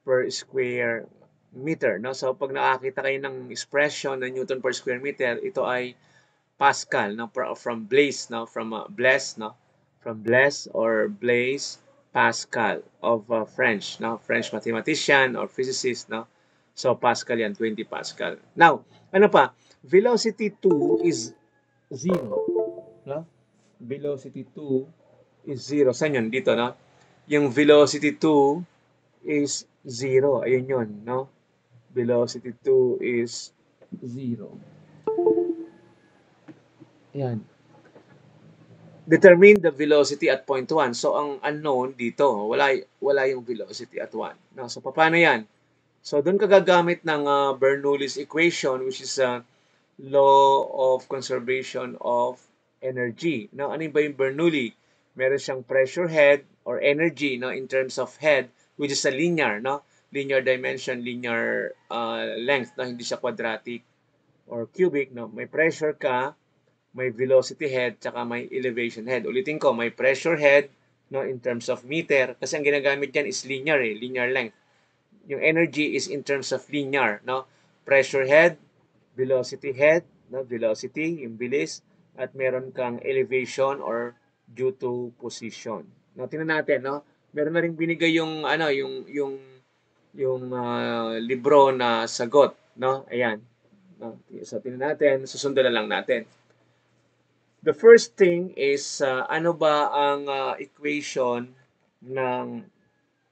per square meter, no? So, pag nakakita kayo ng expression ng Newton per square meter, ito ay Pascal, no? From Blaise, no? From Blaise, no? From Blaise or Blaise Pascal of French, no? French mathematician or physicist, no? So Pascal yan, 20 Pascal. Now, ano pa? Velocity 2 is 0, no? Velocity 2 is 0. Saan yun? Dito, no? Yung velocity 2 is 0. Ayun yun, no? Velocity 2 is 0. Yan. Determine the velocity at point 1. So, ang unknown dito, wala yung velocity at 1. No? So, paano yan? So, doon ka gagamit ng Bernoulli's equation, which is law of conservation of energy. Now, ano ba yung Bernoulli? Meron siyang pressure head or energy, no, in terms of head, which is a linear, no? Linear dimension, linear length, no? Hindi siya quadratic or cubic, no? May pressure ka, may velocity head, tsaka may elevation head. Ulitin ko, may pressure head, no, in terms of meter, kasi ang ginagamit dyan is linear, linear length. Yung energy is in terms of linear, no? Pressure head, velocity head, no? Velocity, yung bilis, at meron kang elevation or due to position. No, tingnan natin, no? Meron na rin binigay yung ano, yung libro na sagot, no? Ayan. No? So tingnan natin, susundan na lang natin. The first thing is ano ba ang equation ng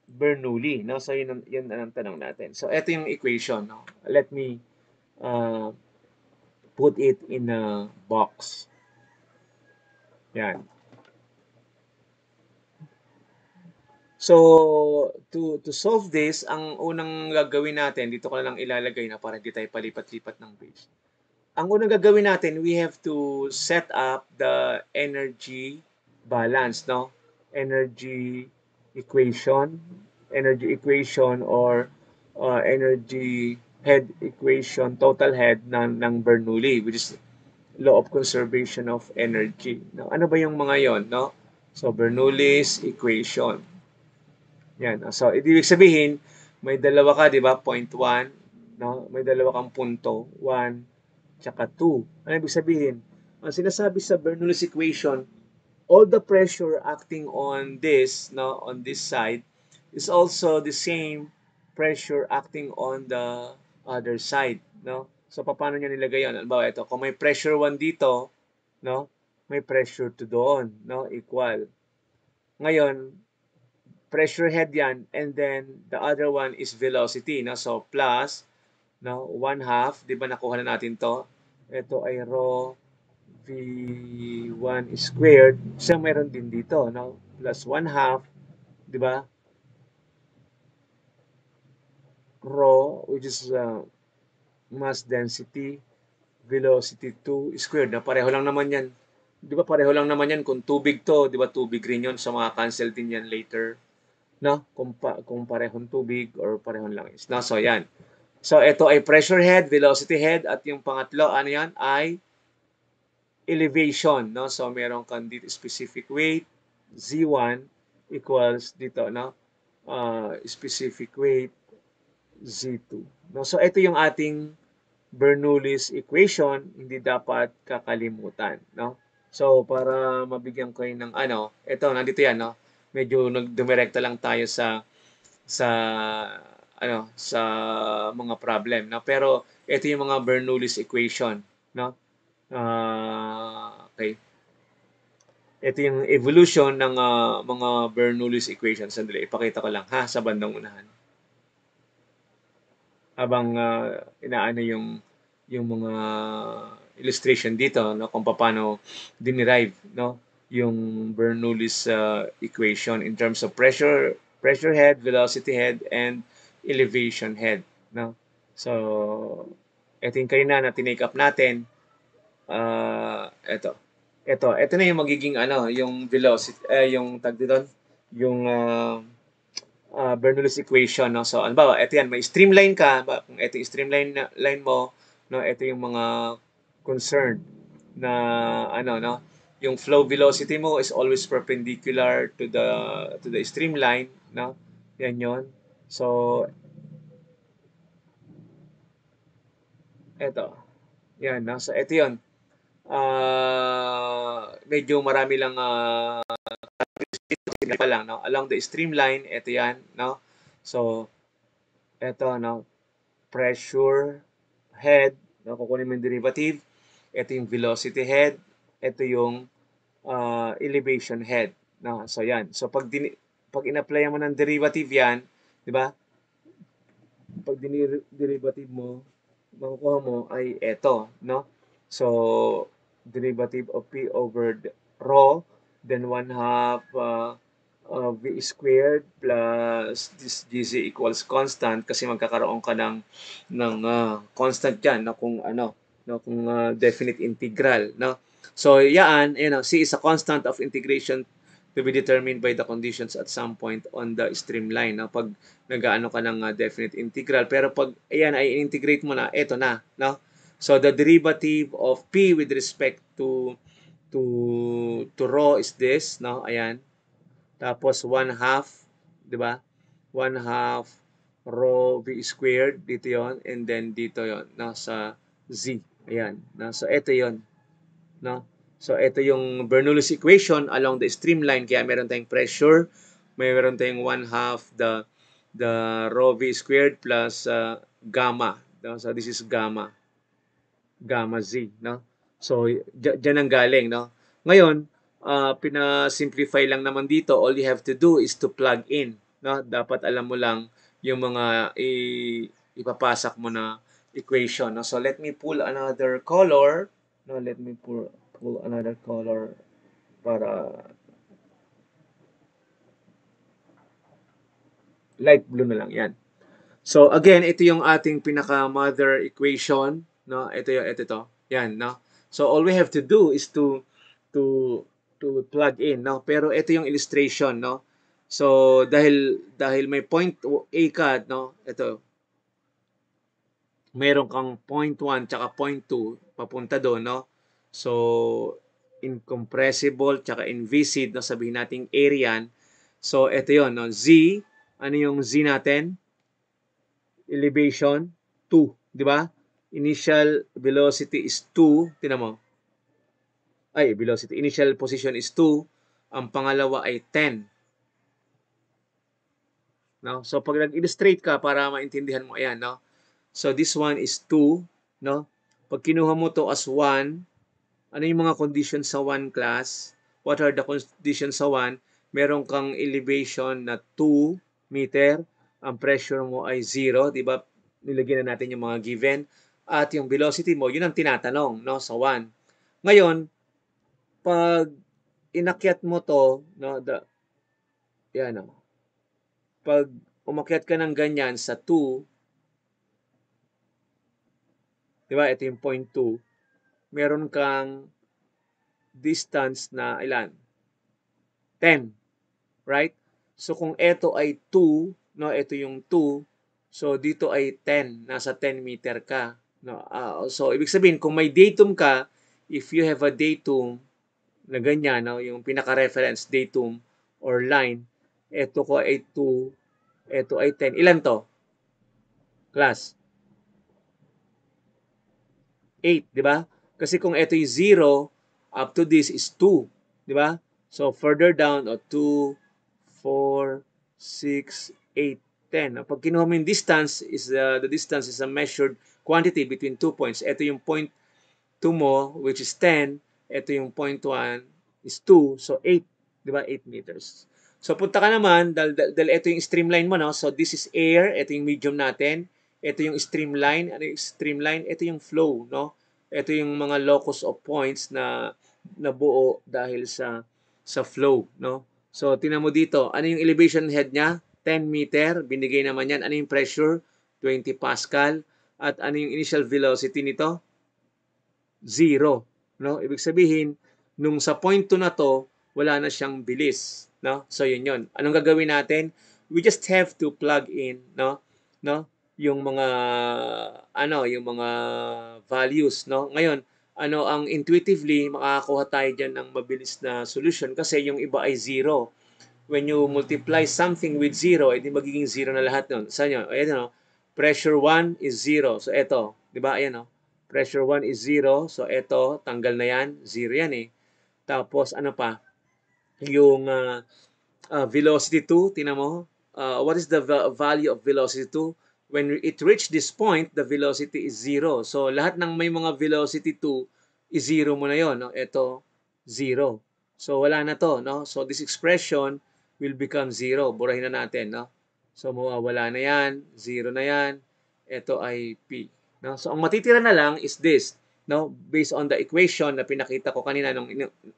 Bernoulli, no? So yun ang tanong natin. So ito yung equation, no? Let me uh, put it in a box. Yan. So to solve this, ang unang gagawin natin, dito ko na lang ilalagay na para hindi tayo palipat-lipat ng page. Ang unang gagawin natin, we have to set up the energy balance, no? Energy equation or energy head equation, total head ng Bernoulli, which is law of conservation of energy. No? Ano ba yung mga yon, no? So Bernoulli's equation. Yan. So ibig sabihin, may dalawa ka, 'di ba? Point 1, no? May dalawa kang punto, 1 tsaka 2. Ano ibig sabihin? Ang sinasabi sa Bernoulli's equation, all the pressure acting on this, no, on this side, is also the same pressure acting on the other side, no? So paano niya nilagay 'yon? Halimbawa ito, kung may pressure 1 dito, no, may pressure 2 doon, no, equal. Ngayon, pressure head 'yan, and then the other one is velocity, no? So plus, no, 1/2, 'di ba nakuha na natin 'to? Ito ay rho V1 squared. So meron din dito, no? Plus 1/2, 'di ba? Rho, which is mass density, velocity 2 squared. Na pareho lang naman 'yan. 'Di ba pareho lang naman 'yan kung tubig 'to, 'di ba? Tubig rin 'yon, so maka-cancel din 'yan later, no? Kung parehong tubig or parehong langis. No, so 'yan. So ito ay pressure head, velocity head, at yung pangatlo ano 'yan ay elevation, no? So meron kang dito specific weight Z1 equals dito, no? Specific weight Z2. No? So ito yung ating Bernoulli's equation, hindi dapat kakalimutan, no? So para mabigyan ko ng ano, ito nandito 'yan, no? Medyo nagdumirekta lang tayo sa sa mga problem, no? Pero ito yung mga Bernoulli's equation, no? Okay. Ito yung evolution ng mga Bernoulli's equation. Sandali, ipakita ko lang ha sa bandang unahan. Habang inaano yung mga illustration dito, no, kung paano dinerive, no, yung Bernoulli's equation in terms of pressure head, velocity head, and elevation head, no. So ito yung kanina na tinake up natin. Ito na yung magiging ano, yung velocity, yung tag doon, yung Bernoulli's equation, no. So ano ba, ito yan, may streamline ka, kung ito yung streamline line mo, no, ito yung mga concern na ano, no, yung flow velocity mo is always perpendicular to the streamline, no. Yan yon. So ito. Yan, no. So ito yon. Medyo marami lang pa lang, no? Along the streamline, ito yan, no? So, ito, no? Pressure head, no? Kukunin mo yung derivative. Ito yung velocity head. Ito yung elevation head, no? So, yan. So, pag in-apply mo ng derivative yan, di ba? Pag derivative mo, makukuha mo ay ito, no? So, derivative of P over rho, then 1/2 V squared plus this GC equals constant kasi magkakaroon ka ng constant yan na kung ano, no, kung definite integral, no. So yan, C is a constant of integration to be determined by the conditions at some point on the streamline, no. Pag nagaano ka ng definite integral, pero pag ayan ay integrate mo na, eto na, no. So the derivative of p with respect to rho is this, no. Ayan. Tapos 1/2, 'di ba? 1/2 rho v squared dito 'yon, and then dito 'yon, nasa z. Ayan, so ito 'yon, no? So ito yung Bernoulli's equation along the streamline, kaya meron tayong pressure, meron tayong 1/2 the rho v squared plus gamma, no? So this is gamma z, no? So diyan ang galing, no? Ngayon, pina-simplify lang naman dito, all you have to do is to plug in, no? Dapat alam mo lang yung mga ipapasak mo na equation, no? So let me pull another color, no? Let me pull another color para light blue na lang yan. So again, ito yung ating pinaka mother equation, no? Ito to. Yan, no? So all we have to do is to plug in, no? Pero ito yung illustration, no? So dahil may point A ka, no? Ito. Meron kang point 1 tsaka point 2 papunta doon, no? So incompressible tsaka inviscid, no? Sabihin nating area. So ito yon, no? Z, ano yung Z natin? Elevation 2, di ba? Initial velocity is 2, tinan mo. Ay, velocity. Initial position is 2, ang pangalawa ay 10. No? So pag nag-illustrate ka para maintindihan mo, ayan, no? So this one is 2, no? Pag kinuha mo to as 1, ano yung mga conditions sa 1 class? What are the conditions sa 1? Meron kang elevation na 2 meter, ang pressure mo ay 0, di ba? Nilagyan na natin yung mga given. At yung velocity mo, yun ang tinatanong, no, sa 1. Ngayon, pag inakyat mo to, no, yan, no, pag umakyat ka ng ganyan sa 2, di ba, ito yung point 2, meron kang distance na ilan? 10, right? So kung ito ay 2, no, ito yung 2, so dito ay 10, nasa 10 meter ka, no. So ibig sabihin kung may datum ka, if you have a datum na ganyan, no, yung pinaka-reference datum or line, ito ko ay 2, ito ay 10. Ilan to? Class? 8, di ba? Kasi kung ito ay 0, up to this is 2, di ba? So further down, 2, 4, 6, 8, 10. Pag kinuha mo yung distance, the distance is a measured quantity between 2 points. Ito yung point 2 mo, which is 10. Ito yung point 1 is 2. So 8, di ba? 8 meters. So punta ka naman, dahil ito yung streamline mo, no? So this is air, ito yung medium natin. Ito yung streamline. Ano yung streamline? Ito yung flow, no? Ito yung mga locus of points na nabuo dahil sa flow, no? So tingnan mo dito, ano yung elevation head niya? 10 meter, binigay naman yan. Ano yung pressure? 20 Pascal. At ano yung initial velocity nito? 0, no? Ibig sabihin, nung sa point 2 na to, wala na siyang bilis, no? So yun yun. Anong gagawin natin? We just have to plug in, no? Yung mga values, no? Ngayon, ano ang intuitively makakakuha tayo diyan ng mabilis na solution kasi yung iba ay 0. When you multiply something with 0, edi magiging 0 na lahat nun. Saan yun? Ayan, no? Pressure 1 is 0. So ito, di ba? Ayan, no? Pressure 1 is 0. So ito, tanggal na yan. 0 yan eh. Tapos ano pa? Yung velocity 2, tingnan mo. What is the value of velocity 2? When it reach this point, the velocity is 0. So lahat ng may mga velocity 2 is 0 mo na yon, no? Ito 0. So wala na to, no? So this expression will become 0. Burahin na natin, no? So mawawala na yan, 0 na yan. Ito ay P, no? So ang matitira na lang is this, no? Based on the equation na pinakita ko kanina nung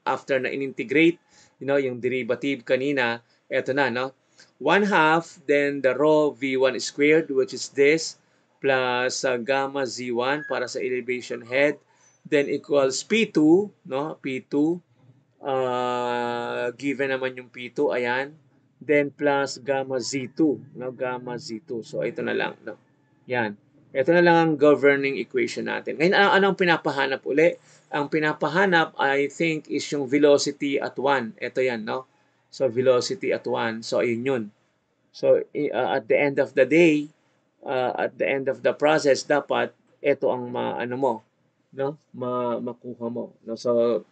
after na in-integrate, yung derivative kanina, eto na, no? 1/2, then the rho v1 squared, which is this, plus gamma Z1 para sa elevation head, then equals P2, no? P2, given naman yung P2, ayan. Then plus gamma Z2, no? Gamma Z2. So ito na lang, no? Yan. Ito na lang ang governing equation natin. Ngayon, anong pinapahanap uli? Ang pinapahanap, I think, is yung velocity at 1. Ito yan, no? So, velocity at 1. So, ayun yun. So, at the end of the day, at the end of the process, dapat ito ang ano mo, no? Makuha mo. No? So,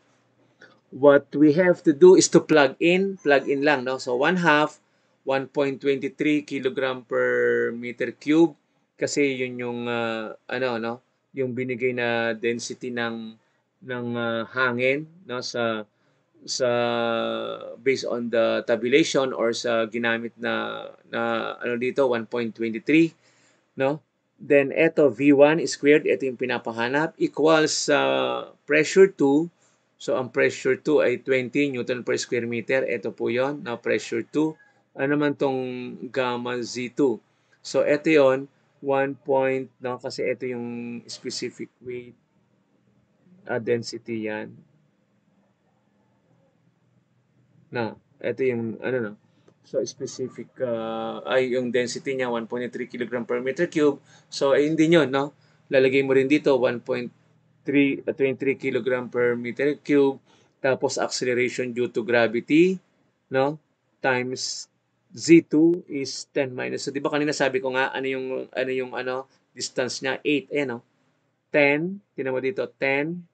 what we have to do is to plug in lang, no? So, 1/2, 1.23 kilogram per meter cube kasi yun yung ano, no? Yung binigay na density ng hangin, no? Sa based on the tabulation or sa ginamit na ano dito 1.23, no? Then eto V1 squared, ito yung pinapahanap, equals sa pressure 2. So ang pressure 2 ay 20 Newton per square meter. Ito po 'yon, na pressure 2. Ano naman tong gamma Z2? So ito 'yon, 1 point, no, kasi ito yung specific weight density yan. Na ito yung ano, no. So specific ay yung density niya 1.3 kg per meter cube. So ayun din yun, no. Lalagay mo rin dito 1.23 kg per meter cube, tapos acceleration due to gravity, no, times Z2 is 10 minus. So di ba kanina sabi ko nga ano yung distance niya 8, ayan, no. 10, tinan mo dito 10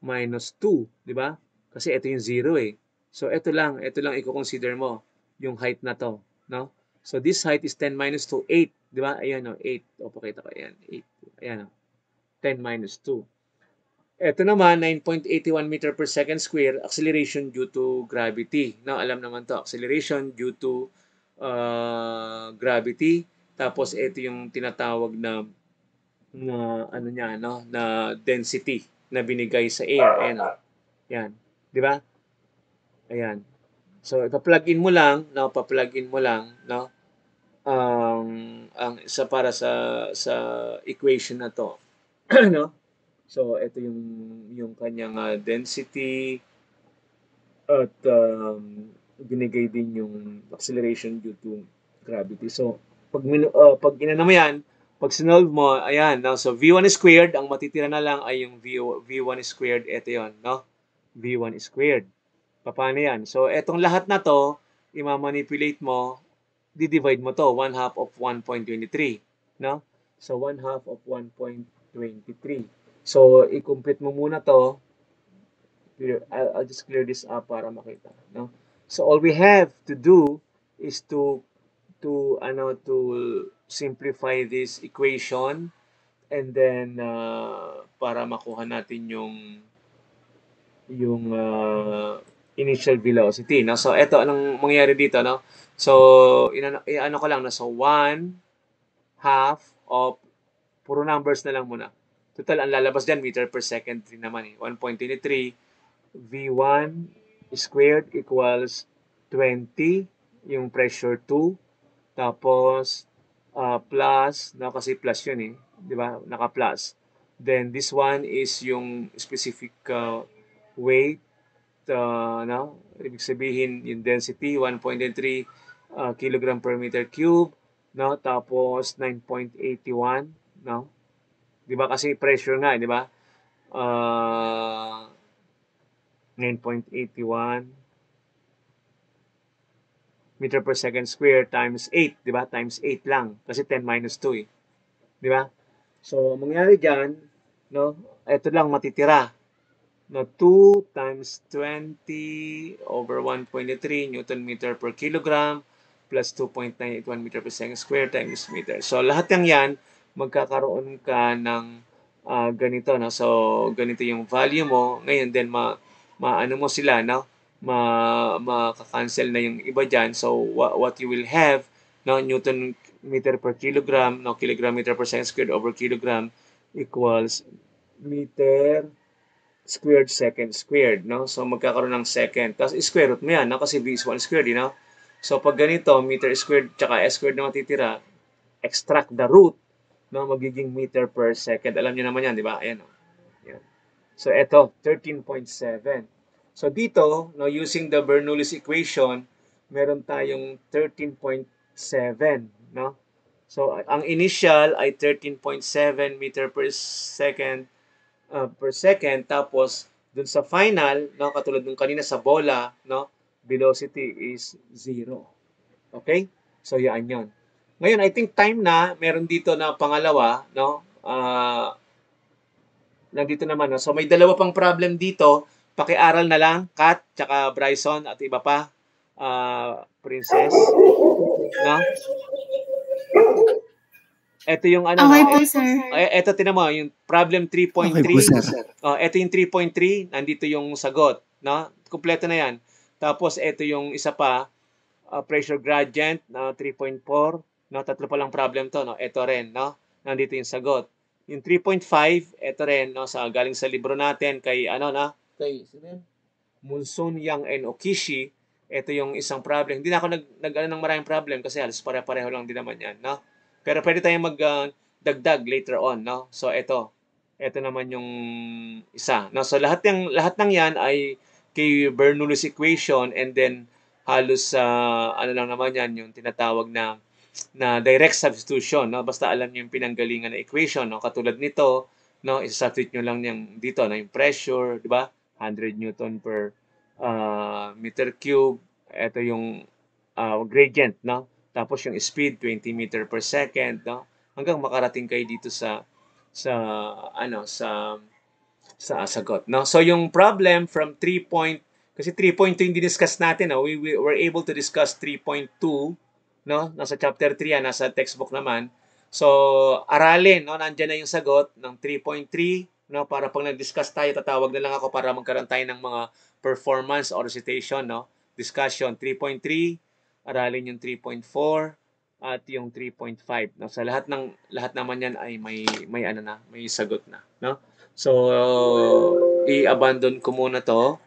minus 2, di ba? Kasi ito yung 0 eh. So ito lang i-consider mo yung height na to, no? So this height is 10 minus 2, 8, di ba? Ayan, no, 8. O pakita ko, ayan, 8. Ayan, no. 10 minus 2. Ito naman 9.81 meter per second square, acceleration due to gravity. Now, alam naman to, acceleration due to gravity. Tapos ito yung tinatawag na ano niya, no, na density na binigay sa air. Ayan, no. Yan, di ba? Ayan. So ipa-plug in mo lang, no, pa-plug in mo lang, no, ang isa para sa equation na to. No? So ito yung kanyang density at binigay din yung acceleration due to gravity. So pag inano mo yan, pag sinolve mo, ayan, no, so V1 squared, ang matitira na lang ay yung V1 squared, ito yon, no? V1 squared. Paano yan? So, etong lahat na to, i-manipulate mo, di-divide mo to, 1/2 of 1.23, no? So, 1/2 of 1.23. So, i-complete mo muna to. I'll just clear this up para makita, no? So, all we have to do is to simplify this equation, and then para makuha natin yung initial velocity, no? So ito anong mangyayari dito, no? So ano ko lang, no? So 1/2 of puro numbers na lang muna. Total ang lalabas diyan meter per second 3 naman eh. 1.23 V1 squared equals 20 yung pressure 2, tapos plus, no, kasi plus yun eh, di ba? Naka-plus. Then this one is yung specific weight, no? Ibig sabihin yung density 1.3 kilogram per meter cube, no? Tapos 9.81, no? 'Di ba kasi pressure nga, 'di ba? 9.81 meter per second square times 8, 'di ba? Times 8 lang kasi 10 minus 2 eh. 'Di ba? So mangyayari diyan, no? Ito lang matitira. No, 2 times 20 over 1.3 Newton meter per kilogram plus 2.981 meter per second square times meter. So, lahat ng yan, magkakaroon ka ng ganito, no? So, ganito yung value mo. Ngayon, then, maano mo sila, no? Makakancel na yung iba dyan. So, what you will have, no? Newton meter per kilogram, no? Kilogram meter per second squared over kilogram equals meter squared second squared, no? So, magkakaroon ng second. Tapos, square root mo yan, no? Kasi v is 1 squared, you know? So, pag ganito, meter squared tsaka s squared na matitira, extract the root, no, magiging meter per second. Alam niyo naman yan, di ba? Ayan, oh. Yan. So, ito, 13.7. So, dito, no, using the Bernoulli's equation, meron tayong 13.7, no? So, ang initial ay 13.7 meter per second. Tapos, dun sa final, no, katulad ng kanina sa bola, no, velocity is 0. Okay? So, yan yun. Ngayon, I think time na, meron dito na pangalawa, no? Nandito naman, no? So, may dalawa pang problem dito. Pakiaral na lang, Kat, tsaka Bryson, at iba pa, Princess, no? Ito yung ano, Okay no? po, sir. Ito, tinan mo, yung problem 3.3. Okay po, sir. Ito yung 3.3, nandito yung sagot, no? Kumpleto na yan. Tapos, ito yung isa pa, pressure gradient na 3.4, no? Tatlo pa lang problem to, no? Ito rin, no? Nandito yung sagot. Yung 3.5, ito rin, no? Galing sa libro natin kay, kay Munson Yang and Okishi. Ito yung isang problem. Hindi na ako nag ng maraming problem kasi halos pare-pareho lang din naman yan, no? Pero pwede tayong magdagdag later on, no? So, ito naman yung isa, no? So, lahat ng yan ay kay Bernoulli's equation, and then halos ano lang naman yan, yung tinatawag na direct substitution, no? Basta alam niyo yung pinanggalingan na equation, no? Katulad nito, no? Isa-substitute niyo lang yung dito, no? Yung pressure, di ba? 100 Newton per meter cube. Ito yung gradient, no? Tapos yung speed 20 meter per second, no? Hanggang makarating kayo dito sa sagot, no? So yung problem from 3 kasi 3.2 yung discuss natin, no? We were able to discuss 3.2, no? Nasa chapter 3 yan, nasa textbook naman. So aralin, no? Nandiyan na yung sagot ng 3.3, no? Para pag nag-discuss tayo, tatawag na lang ako para magkaroon tayo ng mga performance or recitation, no? Discussion 3.3, aralin yung 3.4 at yung 3.5, no? Sa lahat naman yan ay may may sagot na, no? So i-abandon ko muna to.